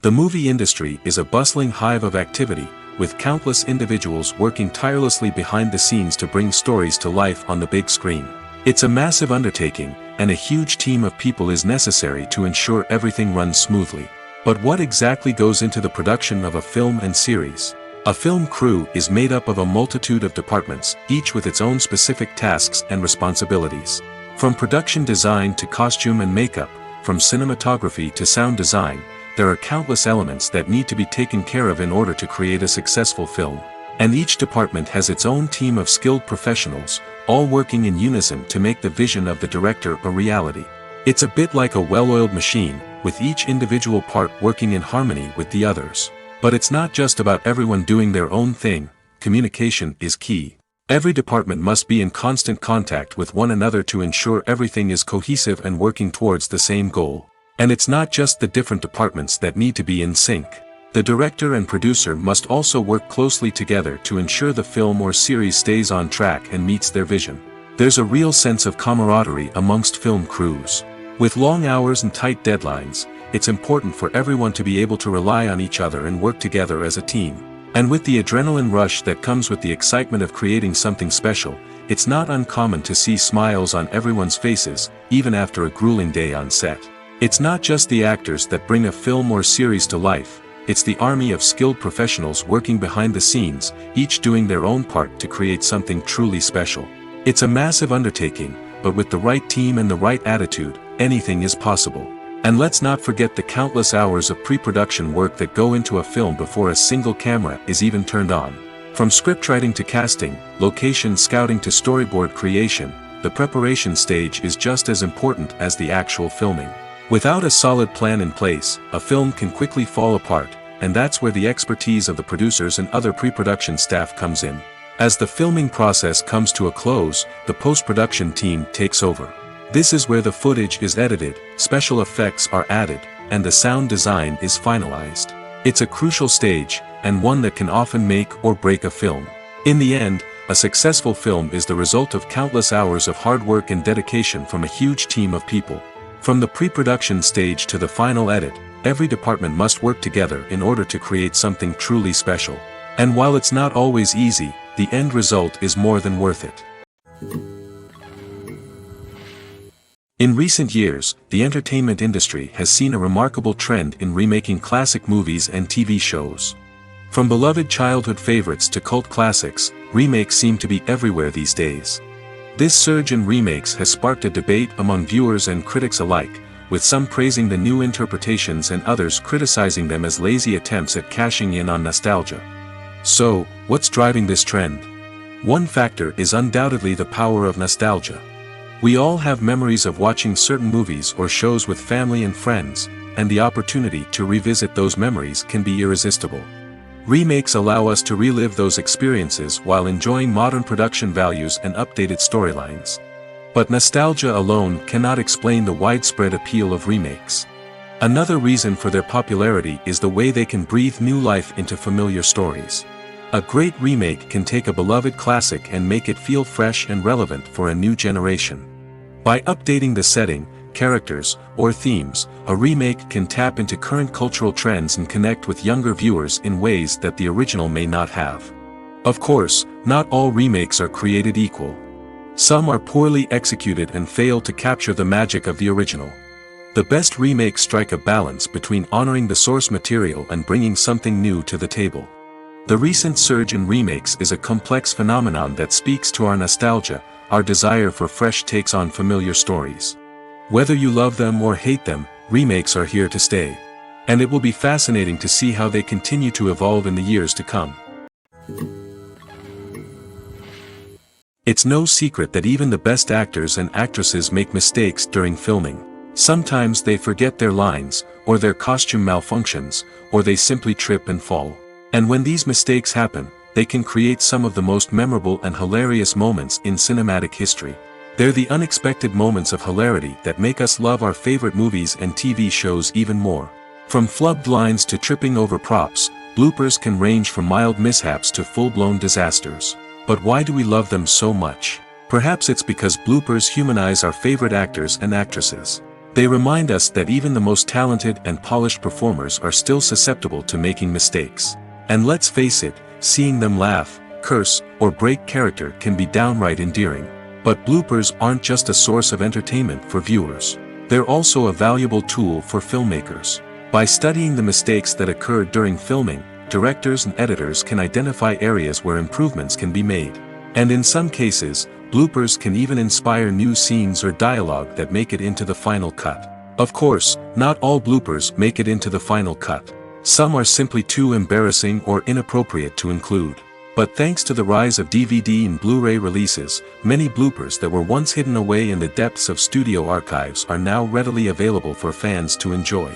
The movie industry is a bustling hive of activity, with countless individuals working tirelessly behind the scenes to bring stories to life on the big screen. It's a massive undertaking, and a huge team of people is necessary to ensure everything runs smoothly. But what exactly goes into the production of a film and series? A film crew is made up of a multitude of departments, each with its own specific tasks and responsibilities. From production design to costume and makeup, from cinematography to sound design, there are countless elements that need to be taken care of in order to create a successful film. And each department has its own team of skilled professionals, all working in unison to make the vision of the director a reality. It's a bit like a well-oiled machine, with each individual part working in harmony with the others. But it's not just about everyone doing their own thing. Communication is key. Every department must be in constant contact with one another to ensure everything is cohesive and working towards the same goal. And it's not just the different departments that need to be in sync. The director and producer must also work closely together to ensure the film or series stays on track and meets their vision. There's a real sense of camaraderie amongst film crews. With long hours and tight deadlines, it's important for everyone to be able to rely on each other and work together as a team. And with the adrenaline rush that comes with the excitement of creating something special, it's not uncommon to see smiles on everyone's faces, even after a grueling day on set. It's not just the actors that bring a film or series to life. It's the army of skilled professionals working behind the scenes, each doing their own part to create something truly special. It's a massive undertaking, but with the right team and the right attitude, anything is possible. And let's not forget the countless hours of pre-production work that go into a film before a single camera is even turned on. From scriptwriting to casting, location scouting to storyboard creation, the preparation stage is just as important as the actual filming. Without a solid plan in place, a film can quickly fall apart, and that's where the expertise of the producers and other pre-production staff comes in. As the filming process comes to a close, the post-production team takes over. This is where the footage is edited, special effects are added, and the sound design is finalized. It's a crucial stage, and one that can often make or break a film. In the end, a successful film is the result of countless hours of hard work and dedication from a huge team of people. From the pre-production stage to the final edit, every department must work together in order to create something truly special. And while it's not always easy, the end result is more than worth it. In recent years, the entertainment industry has seen a remarkable trend in remaking classic movies and TV shows. From beloved childhood favorites to cult classics, remakes seem to be everywhere these days. This surge in remakes has sparked a debate among viewers and critics alike, with some praising the new interpretations and others criticizing them as lazy attempts at cashing in on nostalgia. So, what's driving this trend? One factor is undoubtedly the power of nostalgia. We all have memories of watching certain movies or shows with family and friends, and the opportunity to revisit those memories can be irresistible. Remakes allow us to relive those experiences while enjoying modern production values and updated storylines. But nostalgia alone cannot explain the widespread appeal of remakes. Another reason for their popularity is the way they can breathe new life into familiar stories. A great remake can take a beloved classic and make it feel fresh and relevant for a new generation. By updating the setting, characters, or themes, a remake can tap into current cultural trends and connect with younger viewers in ways that the original may not have. Of course, not all remakes are created equal. Some are poorly executed and fail to capture the magic of the original. The best remakes strike a balance between honoring the source material and bringing something new to the table. The recent surge in remakes is a complex phenomenon that speaks to our nostalgia, our desire for fresh takes on familiar stories. Whether you love them or hate them, remakes are here to stay. And it will be fascinating to see how they continue to evolve in the years to come. It's no secret that even the best actors and actresses make mistakes during filming. Sometimes they forget their lines, or their costume malfunctions, or they simply trip and fall. And when these mistakes happen, they can create some of the most memorable and hilarious moments in cinematic history. They're the unexpected moments of hilarity that make us love our favorite movies and TV shows even more. From flubbed lines to tripping over props, bloopers can range from mild mishaps to full-blown disasters. But why do we love them so much? Perhaps it's because bloopers humanize our favorite actors and actresses. They remind us that even the most talented and polished performers are still susceptible to making mistakes. And let's face it, seeing them laugh, curse, or break character can be downright endearing. But bloopers aren't just a source of entertainment for viewers. They're also a valuable tool for filmmakers. By studying the mistakes that occurred during filming, directors and editors can identify areas where improvements can be made. And in some cases, bloopers can even inspire new scenes or dialogue that make it into the final cut. Of course, not all bloopers make it into the final cut. Some are simply too embarrassing or inappropriate to include. But thanks to the rise of DVD and Blu-ray releases, many bloopers that were once hidden away in the depths of studio archives are now readily available for fans to enjoy.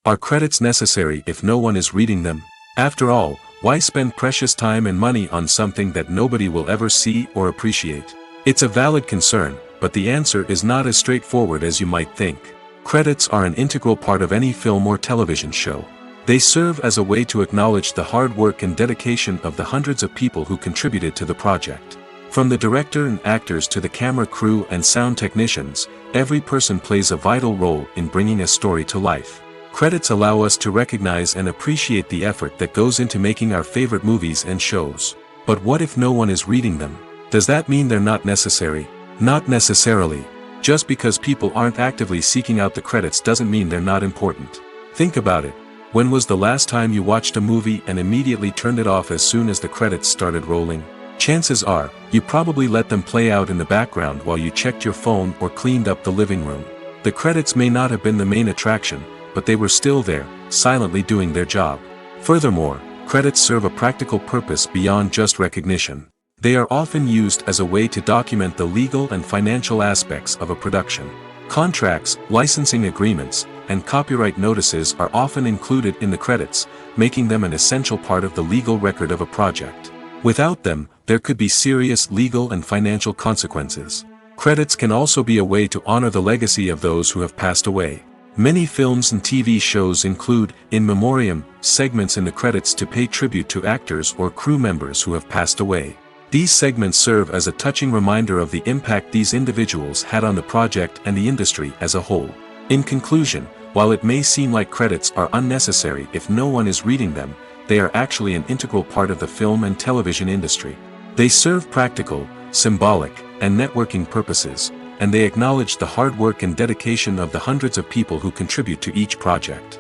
Are credits necessary if no one is reading them? After all, why spend precious time and money on something that nobody will ever see or appreciate? It's a valid concern, but the answer is not as straightforward as you might think. Credits are an integral part of any film or television show. They serve as a way to acknowledge the hard work and dedication of the hundreds of people who contributed to the project. From the director and actors to the camera crew and sound technicians, every person plays a vital role in bringing a story to life. Credits allow us to recognize and appreciate the effort that goes into making our favorite movies and shows. But what if no one is reading them? Does that mean they're not necessary? Not necessarily. Just because people aren't actively seeking out the credits doesn't mean they're not important. Think about it. When was the last time you watched a movie and immediately turned it off as soon as the credits started rolling? Chances are, you probably let them play out in the background while you checked your phone or cleaned up the living room. The credits may not have been the main attraction, but they were still there, silently doing their job. Furthermore, credits serve a practical purpose beyond just recognition. They are often used as a way to document the legal and financial aspects of a production. Contracts, licensing agreements, and copyright notices are often included in the credits, making them an essential part of the legal record of a project. Without them, there could be serious legal and financial consequences. Credits can also be a way to honor the legacy of those who have passed away. Many films and TV shows include, in memoriam, segments in the credits to pay tribute to actors or crew members who have passed away. These segments serve as a touching reminder of the impact these individuals had on the project and the industry as a whole. In conclusion, while it may seem like credits are unnecessary if no one is reading them, they are actually an integral part of the film and television industry. They serve practical, symbolic, and networking purposes, and they acknowledge the hard work and dedication of the hundreds of people who contribute to each project.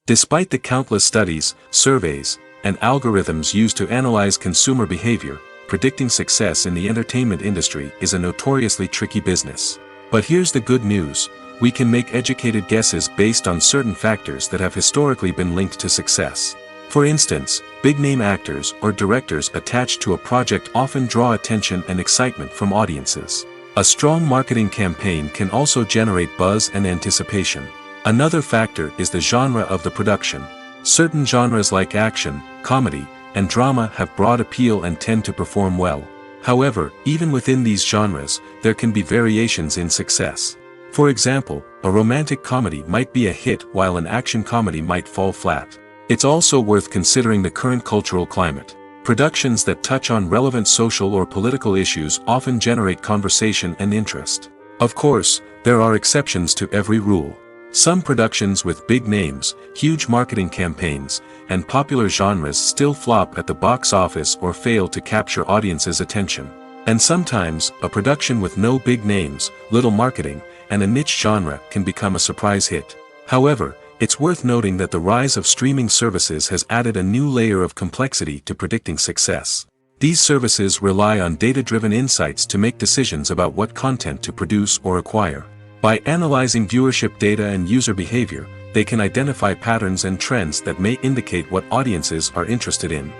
Despite the countless studies, surveys, and algorithms used to analyze consumer behavior, predicting success in the entertainment industry is a notoriously tricky business. But here's the good news: we can make educated guesses based on certain factors that have historically been linked to success. For instance, big-name actors or directors attached to a project often draw attention and excitement from audiences. A strong marketing campaign can also generate buzz and anticipation. Another factor is the genre of the production. Certain genres like action, comedy, and drama have broad appeal and tend to perform well. However, even within these genres, there can be variations in success. For example, a romantic comedy might be a hit while an action comedy might fall flat. It's also worth considering the current cultural climate. Productions that touch on relevant social or political issues often generate conversation and interest. Of course, there are exceptions to every rule. Some productions with big names, huge marketing campaigns, and popular genres still flop at the box office or fail to capture audiences' attention. And sometimes, a production with no big names, little marketing, and a niche genre can become a surprise hit. However, it's worth noting that the rise of streaming services has added a new layer of complexity to predicting success. These services rely on data-driven insights to make decisions about what content to produce or acquire. By analyzing viewership data and user behavior, they can identify patterns and trends that may indicate what audiences are interested in.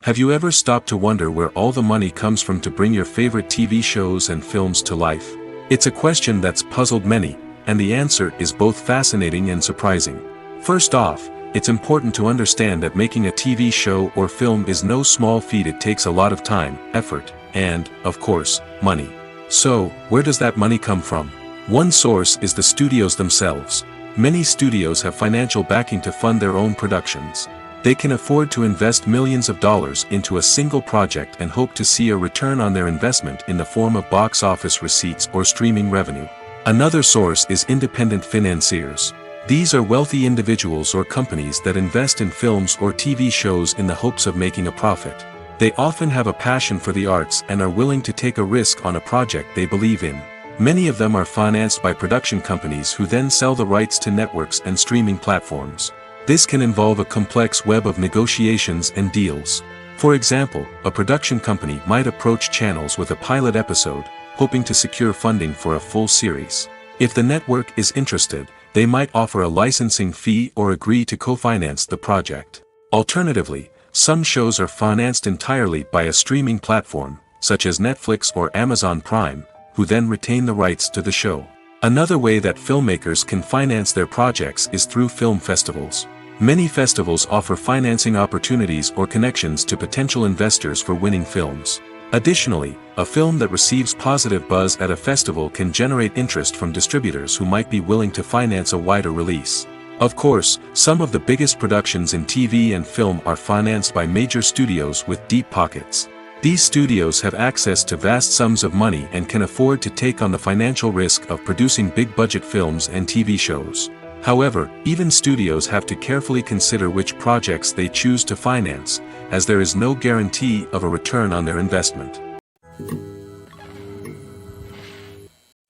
Have you ever stopped to wonder where all the money comes from to bring your favorite TV shows and films to life? It's a question that's puzzled many, and the answer is both fascinating and surprising. First off, it's important to understand that making a TV show or film is no small feat. It takes a lot of time, effort, and, of course, money. So, where does that money come from? One source is the studios themselves. Many studios have financial backing to fund their own productions. They can afford to invest millions of dollars into a single project and hope to see a return on their investment in the form of box office receipts or streaming revenue. Another source is independent financiers. These are wealthy individuals or companies that invest in films or TV shows in the hopes of making a profit. They often have a passion for the arts and are willing to take a risk on a project they believe in. Many of them are financed by production companies who then sell the rights to networks and streaming platforms. This can involve a complex web of negotiations and deals. For example, a production company might approach channels with a pilot episode, hoping to secure funding for a full series. If the network is interested, they might offer a licensing fee or agree to co-finance the project. Alternatively, some shows are financed entirely by a streaming platform, such as Netflix or Amazon Prime, who then retain the rights to the show. Another way that filmmakers can finance their projects is through film festivals. Many festivals offer financing opportunities or connections to potential investors for winning films. Additionally, a film that receives positive buzz at a festival can generate interest from distributors who might be willing to finance a wider release. Of course, some of the biggest productions in TV and film are financed by major studios with deep pockets. These studios have access to vast sums of money and can afford to take on the financial risk of producing big-budget films and TV shows. However, even studios have to carefully consider which projects they choose to finance, as there is no guarantee of a return on their investment.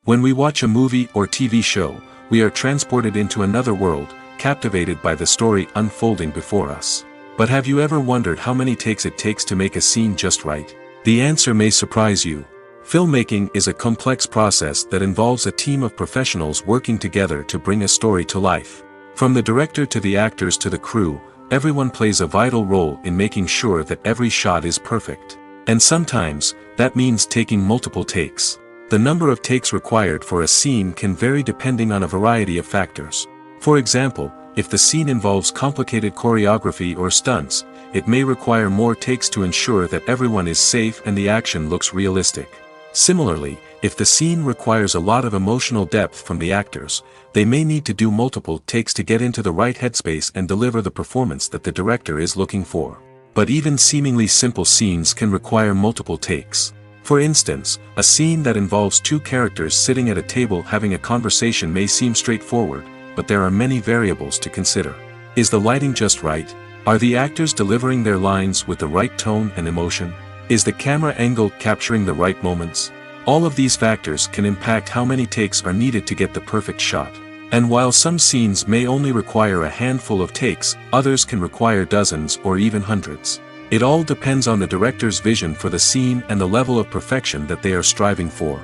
When we watch a movie or TV show, we are transported into another world, captivated by the story unfolding before us. But have you ever wondered how many takes it takes to make a scene just right? The answer may surprise you. Filmmaking is a complex process that involves a team of professionals working together to bring a story to life. From the director to the actors to the crew, everyone plays a vital role in making sure that every shot is perfect. And sometimes, that means taking multiple takes. The number of takes required for a scene can vary depending on a variety of factors. For example, if the scene involves complicated choreography or stunts, it may require more takes to ensure that everyone is safe and the action looks realistic. Similarly, if the scene requires a lot of emotional depth from the actors, they may need to do multiple takes to get into the right headspace and deliver the performance that the director is looking for. But even seemingly simple scenes can require multiple takes. For instance, a scene that involves two characters sitting at a table having a conversation may seem straightforward, but there are many variables to consider. Is the lighting just right? Are the actors delivering their lines with the right tone and emotion? Is the camera angle capturing the right moments? All of these factors can impact how many takes are needed to get the perfect shot. And while some scenes may only require a handful of takes, others can require dozens or even hundreds. It all depends on the director's vision for the scene and the level of perfection that they are striving for.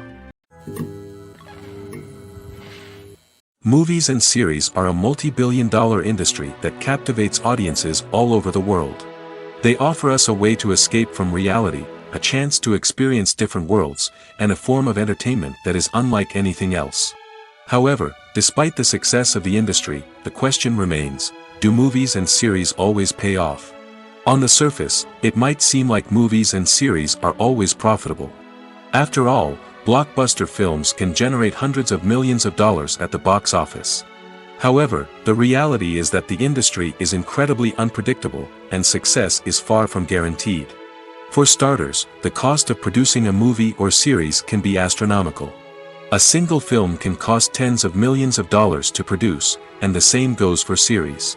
Movies and series are a multi-billion-dollar industry that captivates audiences all over the world. They offer us a way to escape from reality, a chance to experience different worlds, and a form of entertainment that is unlike anything else. However, despite the success of the industry, the question remains, do movies and series always pay off? On the surface, it might seem like movies and series are always profitable. After all, blockbuster films can generate hundreds of millions of dollars at the box office. However, the reality is that the industry is incredibly unpredictable, and success is far from guaranteed. For starters, the cost of producing a movie or series can be astronomical. A single film can cost tens of millions of dollars to produce, and the same goes for series.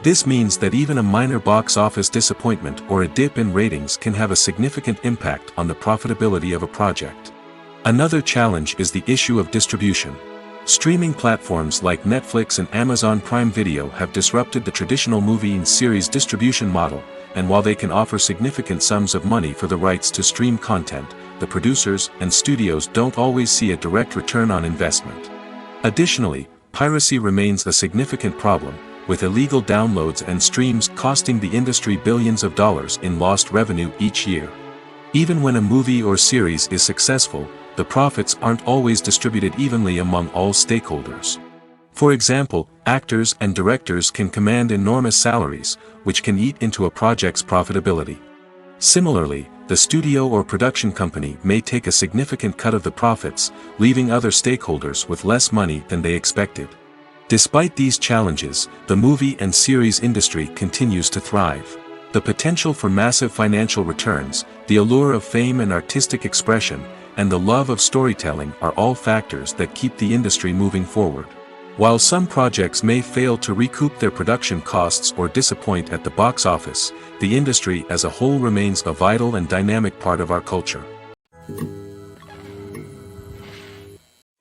This means that even a minor box office disappointment or a dip in ratings can have a significant impact on the profitability of a project. Another challenge is the issue of distribution. Streaming platforms like Netflix and Amazon Prime Video have disrupted the traditional movie and series distribution model, and while they can offer significant sums of money for the rights to stream content, the producers and studios don't always see a direct return on investment. Additionally, piracy remains a significant problem, with illegal downloads and streams costing the industry billions of dollars in lost revenue each year. Even when a movie or series is successful, the profits aren't always distributed evenly among all stakeholders. For example, actors and directors can command enormous salaries, which can eat into a project's profitability. Similarly, the studio or production company may take a significant cut of the profits, leaving other stakeholders with less money than they expected. Despite these challenges, the movie and series industry continues to thrive. The potential for massive financial returns, the allure of fame and artistic expression, and the love of storytelling are all factors that keep the industry moving forward. While some projects may fail to recoup their production costs or disappoint at the box office, the industry as a whole remains a vital and dynamic part of our culture.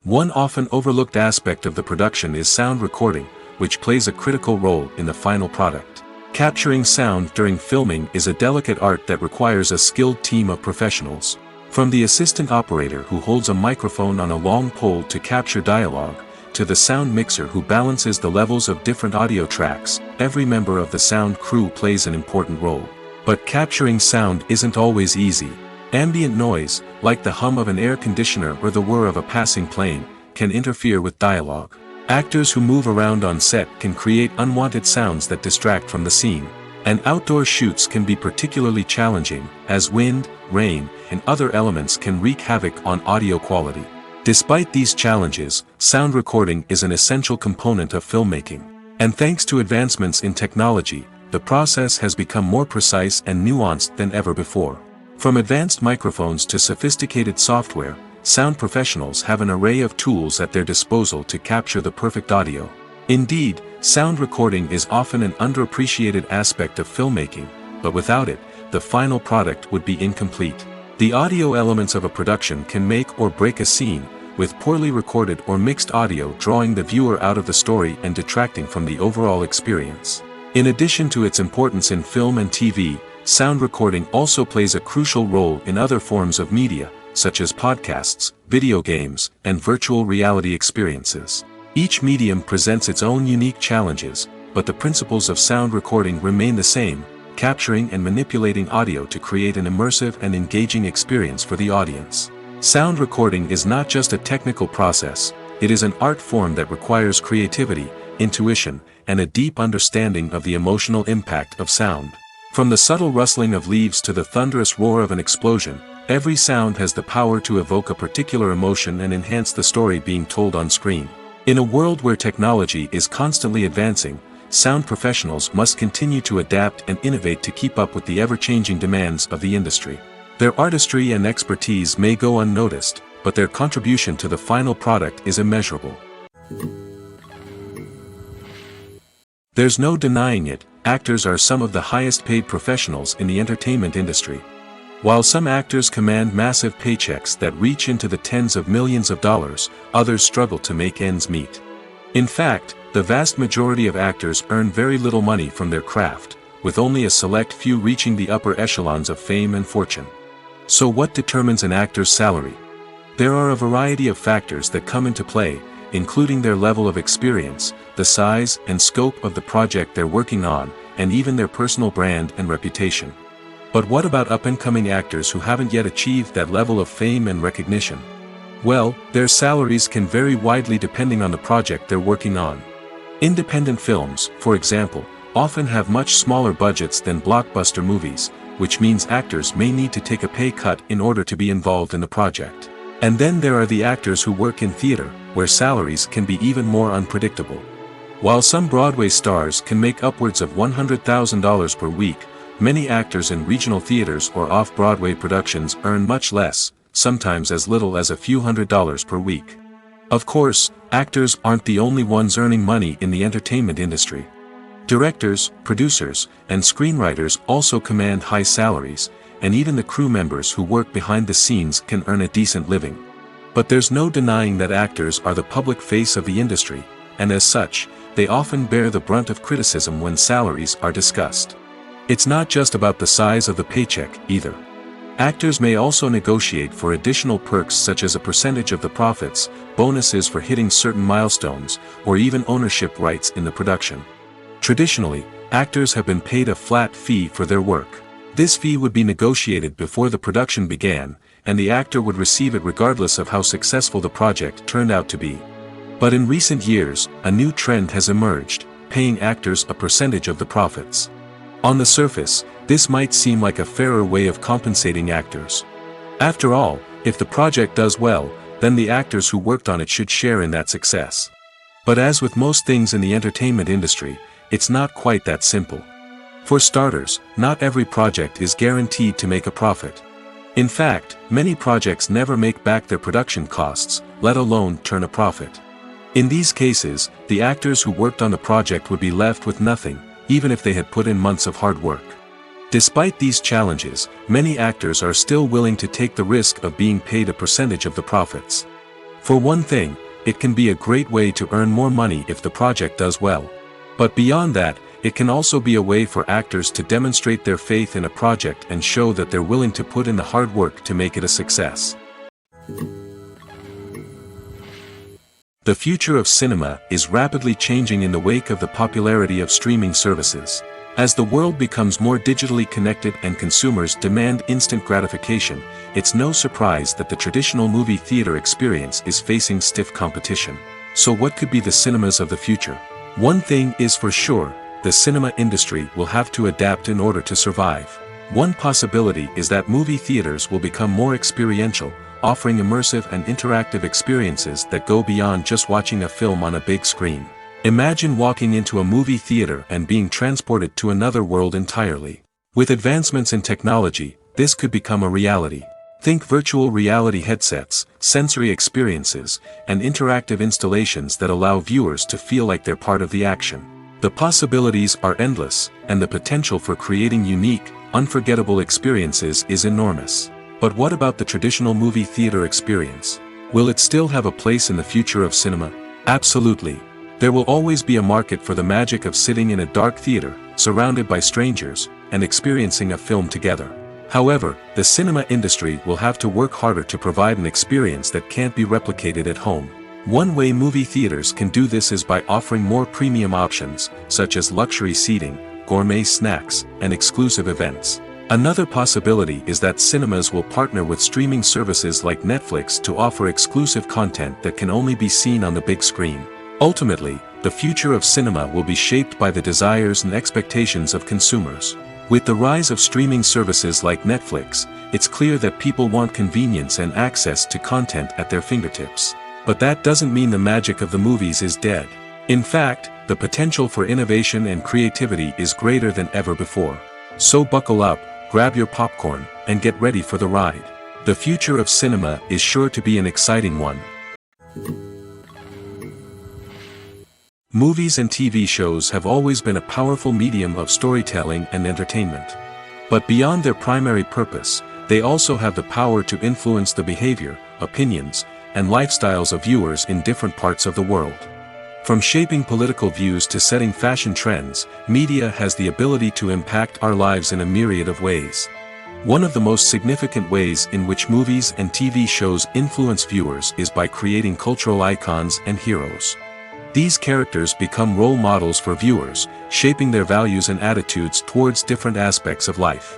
One often overlooked aspect of the production is sound recording, which plays a critical role in the final product. Capturing sound during filming is a delicate art that requires a skilled team of professionals. From the assistant operator who holds a microphone on a long pole to capture dialogue, to the sound mixer who balances the levels of different audio tracks, every member of the sound crew plays an important role. But capturing sound isn't always easy. Ambient noise, like the hum of an air conditioner or the whir of a passing plane, can interfere with dialogue. Actors who move around on set can create unwanted sounds that distract from the scene. And outdoor shoots can be particularly challenging, as wind, rain, and other elements can wreak havoc on audio quality. Despite these challenges, sound recording is an essential component of filmmaking. And thanks to advancements in technology, the process has become more precise and nuanced than ever before. From advanced microphones to sophisticated software, sound professionals have an array of tools at their disposal to capture the perfect audio. Indeed, sound recording is often an underappreciated aspect of filmmaking, but without it, the final product would be incomplete. The audio elements of a production can make or break a scene, with poorly recorded or mixed audio drawing the viewer out of the story and detracting from the overall experience. In addition to its importance in film and TV, sound recording also plays a crucial role in other forms of media, such as podcasts, video games, and virtual reality experiences. Each medium presents its own unique challenges, but the principles of sound recording remain the same: capturing and manipulating audio to create an immersive and engaging experience for the audience. Sound recording is not just a technical process, it is an art form that requires creativity, intuition, and a deep understanding of the emotional impact of sound. From the subtle rustling of leaves to the thunderous roar of an explosion, Every sound has the power to evoke a particular emotion and enhance the story being told on screen. In a world where technology is constantly advancing, sound professionals must continue to adapt and innovate to keep up with the ever-changing demands of the industry. Their artistry and expertise may go unnoticed, but their contribution to the final product is immeasurable. There's no denying it, actors are some of the highest-paid professionals in the entertainment industry. While some actors command massive paychecks that reach into the tens of millions of dollars, others struggle to make ends meet. In fact, the vast majority of actors earn very little money from their craft, with only a select few reaching the upper echelons of fame and fortune. So what determines an actor's salary? There are a variety of factors that come into play, including their level of experience, the size and scope of the project they're working on, and even their personal brand and reputation. But what about up-and-coming actors who haven't yet achieved that level of fame and recognition? Well, their salaries can vary widely depending on the project they're working on. Independent films, for example, often have much smaller budgets than blockbuster movies, which means actors may need to take a pay cut in order to be involved in the project. And then there are the actors who work in theater, where salaries can be even more unpredictable. While some Broadway stars can make upwards of $100,000 per week, many actors in regional theaters or off-Broadway productions earn much less, sometimes as little as a few $100s per week. Of course, actors aren't the only ones earning money in the entertainment industry. Directors, producers, and screenwriters also command high salaries, and even the crew members who work behind the scenes can earn a decent living. But there's no denying that actors are the public face of the industry, and as such, they often bear the brunt of criticism when salaries are discussed. It's not just about the size of the paycheck, either. Actors may also negotiate for additional perks such as a percentage of the profits, bonuses for hitting certain milestones, or even ownership rights in the production. Traditionally, actors have been paid a flat fee for their work. This fee would be negotiated before the production began, and the actor would receive it regardless of how successful the project turned out to be. But in recent years, a new trend has emerged, paying actors a percentage of the profits. On the surface, this might seem like a fairer way of compensating actors. After all, if the project does well, then the actors who worked on it should share in that success. But as with most things in the entertainment industry, it's not quite that simple. For starters, not every project is guaranteed to make a profit. In fact, many projects never make back their production costs, let alone turn a profit. In these cases, the actors who worked on the project would be left with nothing, even if they had put in months of hard work. Despite these challenges, many actors are still willing to take the risk of being paid a percentage of the profits. For one thing, it can be a great way to earn more money if the project does well. But beyond that, it can also be a way for actors to demonstrate their faith in a project and show that they're willing to put in the hard work to make it a success. The future of cinema is rapidly changing in the wake of the popularity of streaming services. As the world becomes more digitally connected and consumers demand instant gratification, it's no surprise that the traditional movie theater experience is facing stiff competition. So what could be the cinemas of the future? One thing is for sure, the cinema industry will have to adapt in order to survive. One possibility is that movie theaters will become more experiential, offering immersive and interactive experiences that go beyond just watching a film on a big screen. Imagine walking into a movie theater and being transported to another world entirely. With advancements in technology, this could become a reality. Think virtual reality headsets, sensory experiences, and interactive installations that allow viewers to feel like they're part of the action. The possibilities are endless, and the potential for creating unique, unforgettable experiences is enormous. But what about the traditional movie theater experience? Will it still have a place in the future of cinema? Absolutely. There will always be a market for the magic of sitting in a dark theater, surrounded by strangers, and experiencing a film together. However, the cinema industry will have to work harder to provide an experience that can't be replicated at home. One way movie theaters can do this is by offering more premium options, such as luxury seating, gourmet snacks, and exclusive events. Another possibility is that cinemas will partner with streaming services like Netflix to offer exclusive content that can only be seen on the big screen. Ultimately, the future of cinema will be shaped by the desires and expectations of consumers. With the rise of streaming services like Netflix, it's clear that people want convenience and access to content at their fingertips. But that doesn't mean the magic of the movies is dead. In fact, the potential for innovation and creativity is greater than ever before. So buckle up, grab your popcorn, and get ready for the ride. The future of cinema is sure to be an exciting one. Movies and TV shows have always been a powerful medium of storytelling and entertainment. But beyond their primary purpose, they also have the power to influence the behavior, opinions, and lifestyles of viewers in different parts of the world. From shaping political views to setting fashion trends, media has the ability to impact our lives in a myriad of ways. One of the most significant ways in which movies and TV shows influence viewers is by creating cultural icons and heroes. These characters become role models for viewers, shaping their values and attitudes towards different aspects of life.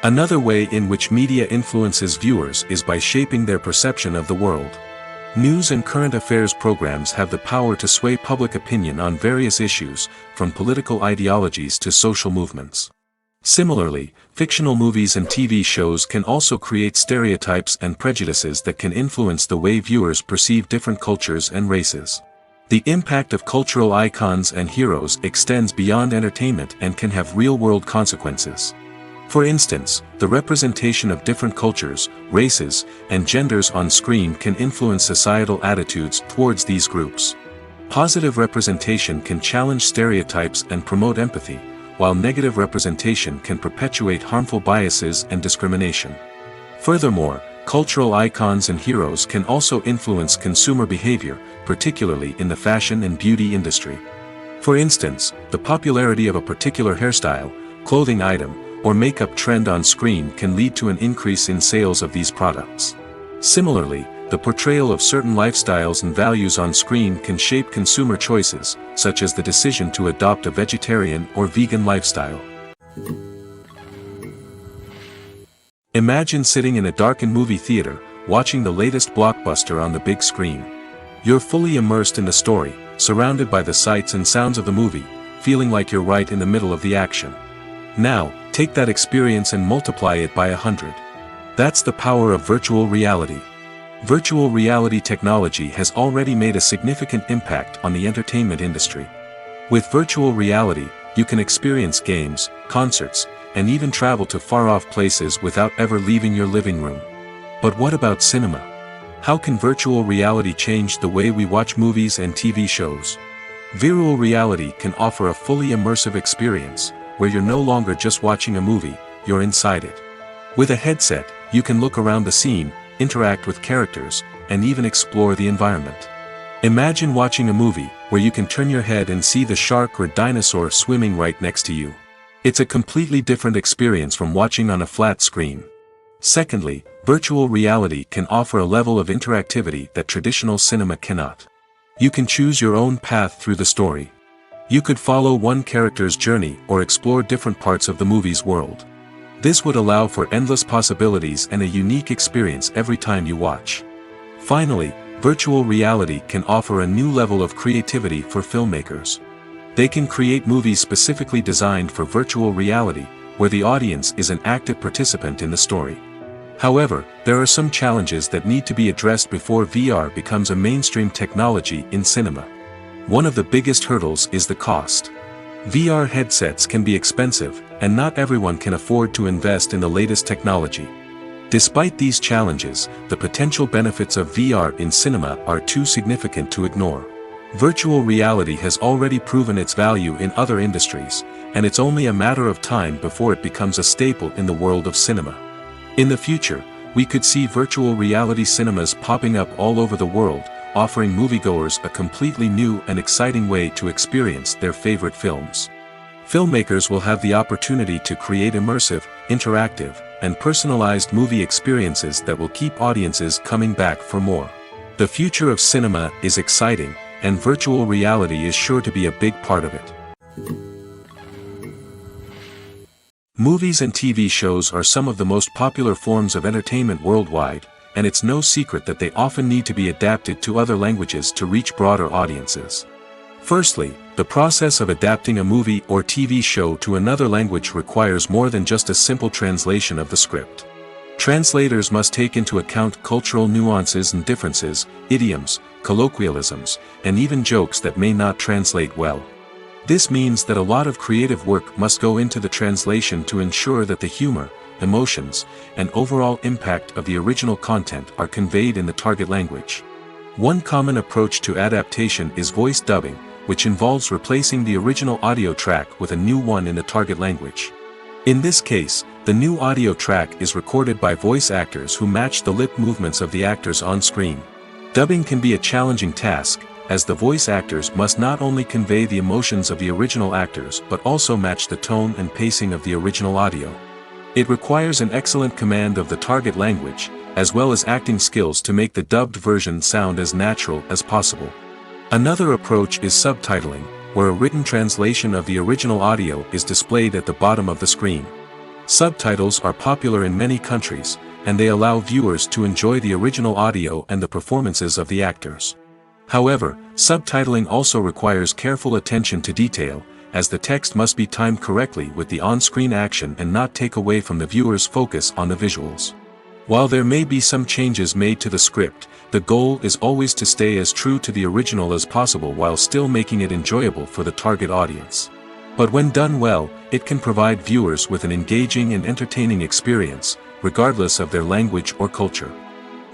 Another way in which media influences viewers is by shaping their perception of the world. News and current affairs programs have the power to sway public opinion on various issues, from political ideologies to social movements. Similarly, fictional movies and TV shows can also create stereotypes and prejudices that can influence the way viewers perceive different cultures and races. The impact of cultural icons and heroes extends beyond entertainment and can have real-world consequences. For instance, the representation of different cultures, races, and genders on screen can influence societal attitudes towards these groups. Positive representation can challenge stereotypes and promote empathy, while negative representation can perpetuate harmful biases and discrimination. Furthermore, cultural icons and heroes can also influence consumer behavior, particularly in the fashion and beauty industry. For instance, the popularity of a particular hairstyle, clothing item, or makeup trend on screen can lead to an increase in sales of these products. Similarly, the portrayal of certain lifestyles and values on screen can shape consumer choices, such as the decision to adopt a vegetarian or vegan lifestyle. Imagine sitting in a darkened movie theater, watching the latest blockbuster on the big screen. You're fully immersed in the story, surrounded by the sights and sounds of the movie, feeling like you're right in the middle of the action. Now, take that experience and multiply it by 100. That's the power of virtual reality. Virtual reality technology has already made a significant impact on the entertainment industry. With virtual reality, you can experience games, concerts, and even travel to far-off places without ever leaving your living room. But what about cinema? How can virtual reality change the way we watch movies and TV shows? Virtual reality can offer a fully immersive experience, where you're no longer just watching a movie, you're inside it. With a headset, you can look around the scene, interact with characters, and even explore the environment. Imagine watching a movie where you can turn your head and see the shark or dinosaur swimming right next to you. It's a completely different experience from watching on a flat screen. Secondly, virtual reality can offer a level of interactivity that traditional cinema cannot. You can choose your own path through the story. You could follow one character's journey or explore different parts of the movie's world. This would allow for endless possibilities and a unique experience every time you watch. Finally, virtual reality can offer a new level of creativity for filmmakers. They can create movies specifically designed for virtual reality, where the audience is an active participant in the story. However, there are some challenges that need to be addressed before VR becomes a mainstream technology in cinema. One of the biggest hurdles is the cost. VR headsets can be expensive, and not everyone can afford to invest in the latest technology. Despite these challenges, the potential benefits of VR in cinema are too significant to ignore. Virtual reality has already proven its value in other industries, and it's only a matter of time before it becomes a staple in the world of cinema. In the future, we could see virtual reality cinemas popping up all over the world, offering moviegoers a completely new and exciting way to experience their favorite films. Filmmakers will have the opportunity to create immersive, interactive, and personalized movie experiences that will keep audiences coming back for more. The future of cinema is exciting, and virtual reality is sure to be a big part of it. Movies and TV shows are some of the most popular forms of entertainment worldwide, and it's no secret that they often need to be adapted to other languages to reach broader audiences. Firstly, The process of adapting a movie or TV show to another language requires more than just a simple translation of the script. Translators must take into account cultural nuances and differences, idioms, colloquialisms, and even jokes that may not translate well. This means that a lot of creative work must go into the translation to ensure that the humor, emotions, and overall impact of the original content are conveyed in the target language. One common approach to adaptation is voice dubbing, which involves replacing the original audio track with a new one in the target language. In this case, the new audio track is recorded by voice actors who match the lip movements of the actors on screen. Dubbing can be a challenging task, as the voice actors must not only convey the emotions of the original actors but also match the tone and pacing of the original audio. It requires an excellent command of the target language, as well as acting skills to make the dubbed version sound as natural as possible. Another approach is subtitling, where a written translation of the original audio is displayed at the bottom of the screen. Subtitles are popular in many countries, and they allow viewers to enjoy the original audio and the performances of the actors. However, subtitling also requires careful attention to detail, as the text must be timed correctly with the on-screen action and not take away from the viewer's focus on the visuals. While there may be some changes made to the script, the goal is always to stay as true to the original as possible while still making it enjoyable for the target audience. But when done well, it can provide viewers with an engaging and entertaining experience, regardless of their language or culture.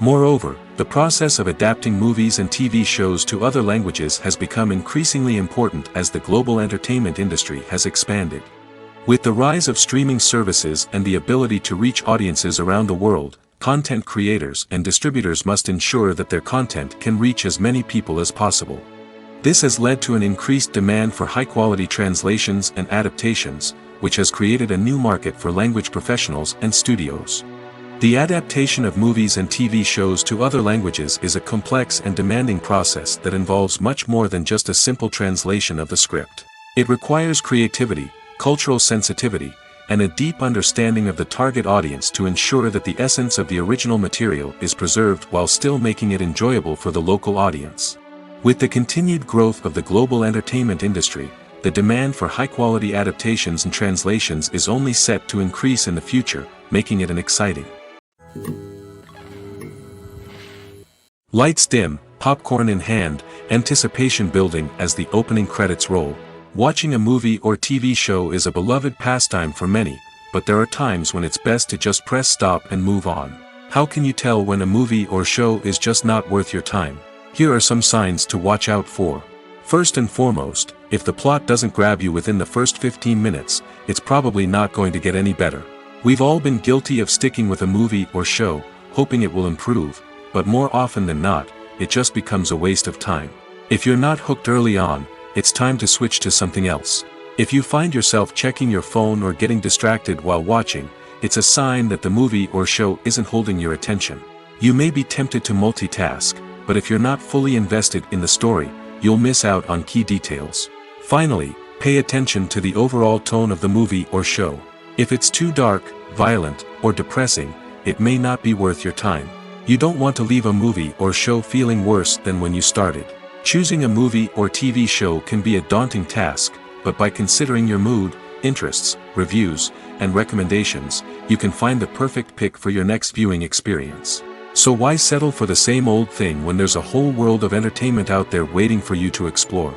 Moreover, the process of adapting movies and TV shows to other languages has become increasingly important as the global entertainment industry has expanded. With the rise of streaming services and the ability to reach audiences around the world, content creators and distributors must ensure that their content can reach as many people as possible. This has led to an increased demand for high-quality translations and adaptations, which has created a new market for language professionals and studios. The adaptation of movies and TV shows to other languages is a complex and demanding process that involves much more than just a simple translation of the script. It requires creativity, cultural sensitivity, and a deep understanding of the target audience to ensure that the essence of the original material is preserved while still making it enjoyable for the local audience. With the continued growth of the global entertainment industry, the demand for high-quality adaptations and translations is only set to increase in the future, making it an exciting. Lights dim, popcorn in hand, anticipation building as the opening credits roll. Watching a movie or TV show is a beloved pastime for many, but there are times when it's best to just press stop and move on. How can you tell when a movie or show is just not worth your time? Here are some signs to watch out for. First and foremost, if the plot doesn't grab you within the first 15 minutes, it's probably not going to get any better. We've all been guilty of sticking with a movie or show, hoping it will improve, but more often than not, it just becomes a waste of time. If you're not hooked early on, it's time to switch to something else. If you find yourself checking your phone or getting distracted while watching, it's a sign that the movie or show isn't holding your attention. You may be tempted to multitask, but if you're not fully invested in the story, you'll miss out on key details. Finally, pay attention to the overall tone of the movie or show. If it's too dark, violent, or depressing, it may not be worth your time. You don't want to leave a movie or show feeling worse than when you started. Choosing a movie or TV show can be a daunting task, but by considering your mood, interests, reviews, and recommendations, you can find the perfect pick for your next viewing experience. So why settle for the same old thing when there's a whole world of entertainment out there waiting for you to explore?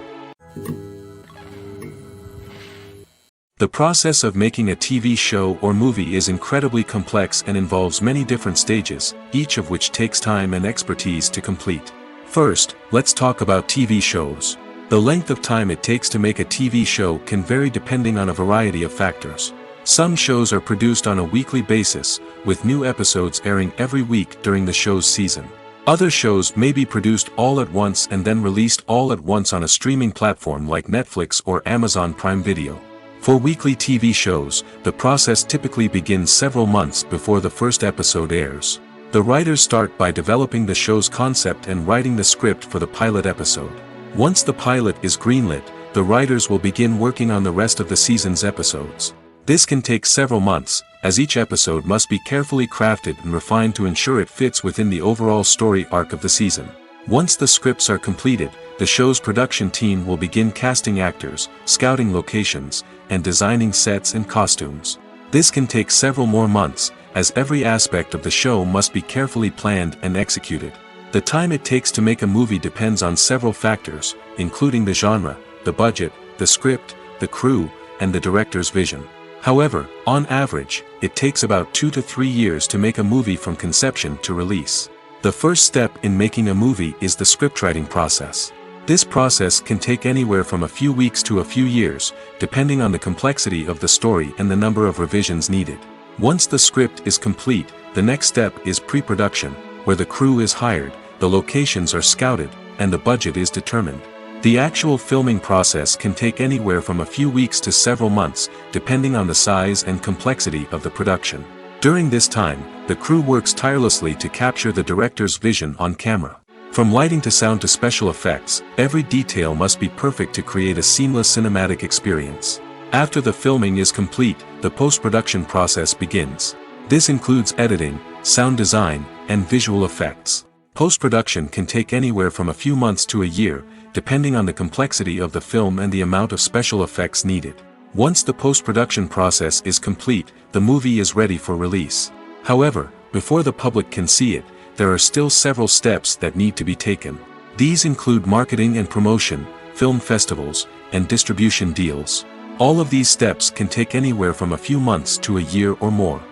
The process of making a TV show or movie is incredibly complex and involves many different stages, each of which takes time and expertise to complete. First, let's talk about TV shows. The length of time it takes to make a TV show can vary depending on a variety of factors. Some shows are produced on a weekly basis, with new episodes airing every week during the show's season. Other shows may be produced all at once and then released all at once on a streaming platform like Netflix or Amazon Prime Video. For weekly TV shows, the process typically begins several months before the first episode airs. The writers start by developing the show's concept and writing the script for the pilot episode. Once the pilot is greenlit, the writers will begin working on the rest of the season's episodes. This can take several months, as each episode must be carefully crafted and refined to ensure it fits within the overall story arc of the season. Once the scripts are completed, the show's production team will begin casting actors, scouting locations, and designing sets and costumes. This can take several more months, as every aspect of the show must be carefully planned and executed. The time it takes to make a movie depends on several factors, including the genre, the budget, the script, the crew, and the director's vision. However, on average, it takes about 2 to 3 years to make a movie from conception to release. The first step in making a movie is the scriptwriting process. This process can take anywhere from a few weeks to a few years, depending on the complexity of the story and the number of revisions needed. Once the script is complete, the next step is pre-production, where the crew is hired, the locations are scouted, and the budget is determined. The actual filming process can take anywhere from a few weeks to several months, depending on the size and complexity of the production. During this time, the crew works tirelessly to capture the director's vision on camera. From lighting to sound to special effects, every detail must be perfect to create a seamless cinematic experience. After the filming is complete, the post-production process begins. This includes editing, sound design, and visual effects. Post-production can take anywhere from a few months to a year, depending on the complexity of the film and the amount of special effects needed. Once the post-production process is complete, the movie is ready for release. However, before the public can see it, there are still several steps that need to be taken. These include marketing and promotion, film festivals, and distribution deals. All of these steps can take anywhere from a few months to a year or more.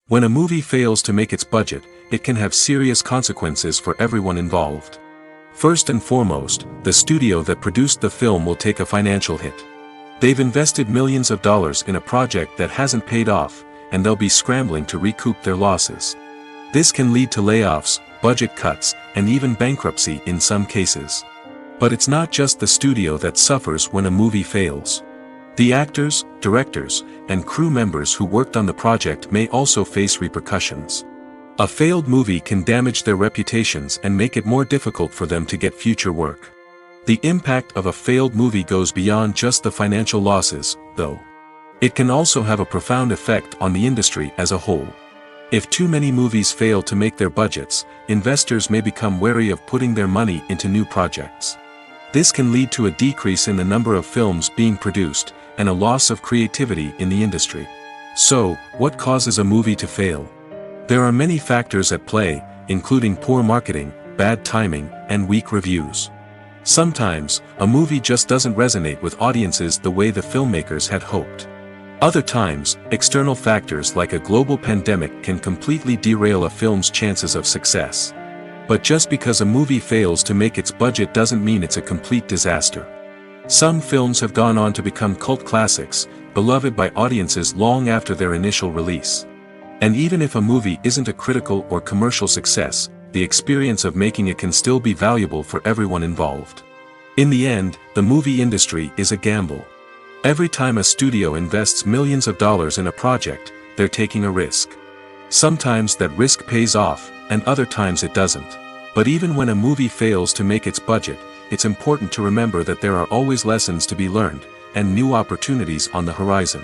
When a movie fails to make its budget, it can have serious consequences for everyone involved. First and foremost, the studio that produced the film will take a financial hit. They've invested millions of dollars in a project that hasn't paid off, and they'll be scrambling to recoup their losses. This can lead to layoffs, budget cuts, and even bankruptcy in some cases. But it's not just the studio that suffers when a movie fails. The actors, directors, and crew members who worked on the project may also face repercussions. A failed movie can damage their reputations and make it more difficult for them to get future work. The impact of a failed movie goes beyond just the financial losses, though. It can also have a profound effect on the industry as a whole. If too many movies fail to make their budgets, investors may become wary of putting their money into new projects. This can lead to a decrease in the number of films being produced, and a loss of creativity in the industry. So, what causes a movie to fail? There are many factors at play, including poor marketing, bad timing, and weak reviews. Sometimes, a movie just doesn't resonate with audiences the way the filmmakers had hoped. Other times, external factors like a global pandemic can completely derail a film's chances of success. But just because a movie fails to make its budget doesn't mean it's a complete disaster. Some films have gone on to become cult classics, beloved by audiences long after their initial release. And even if a movie isn't a critical or commercial success, the experience of making it can still be valuable for everyone involved. In the end, the movie industry is a gamble. Every time a studio invests millions of dollars in a project, they're taking a risk. Sometimes that risk pays off, and other times it doesn't. But even when a movie fails to make its budget, it's important to remember that there are always lessons to be learned, and new opportunities on the horizon.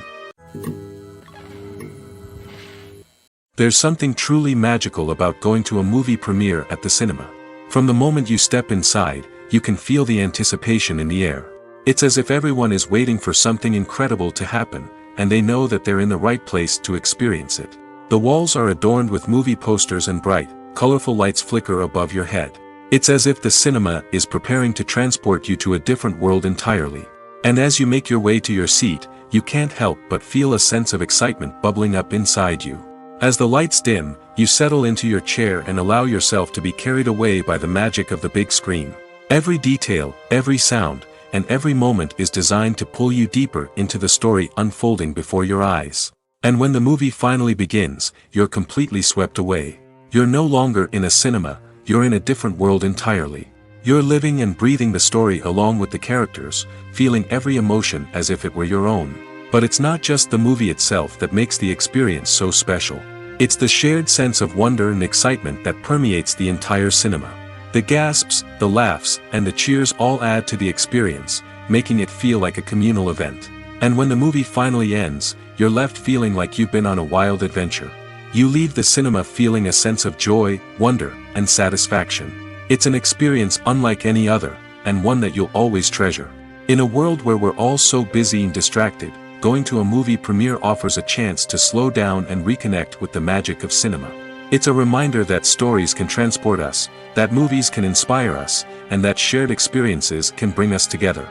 There's something truly magical about going to a movie premiere at the cinema. From the moment you step inside, you can feel the anticipation in the air. It's as if everyone is waiting for something incredible to happen, and they know that they're in the right place to experience it. The walls are adorned with movie posters and bright, colorful lights flicker above your head. It's as if the cinema is preparing to transport you to a different world entirely. And as you make your way to your seat, you can't help but feel a sense of excitement bubbling up inside you. As the lights dim, you settle into your chair and allow yourself to be carried away by the magic of the big screen. Every detail, every sound, and every moment is designed to pull you deeper into the story unfolding before your eyes. And when the movie finally begins, you're completely swept away. You're no longer in a cinema, you're in a different world entirely. You're living and breathing the story along with the characters, feeling every emotion as if it were your own. But it's not just the movie itself that makes the experience so special. It's the shared sense of wonder and excitement that permeates the entire cinema. The gasps, the laughs, and the cheers all add to the experience, making it feel like a communal event. And when the movie finally ends, you're left feeling like you've been on a wild adventure. You leave the cinema feeling a sense of joy, wonder, and satisfaction. It's an experience unlike any other, and one that you'll always treasure. In a world where we're all so busy and distracted, going to a movie premiere offers a chance to slow down and reconnect with the magic of cinema. It's a reminder that stories can transport us, that movies can inspire us, and that shared experiences can bring us together.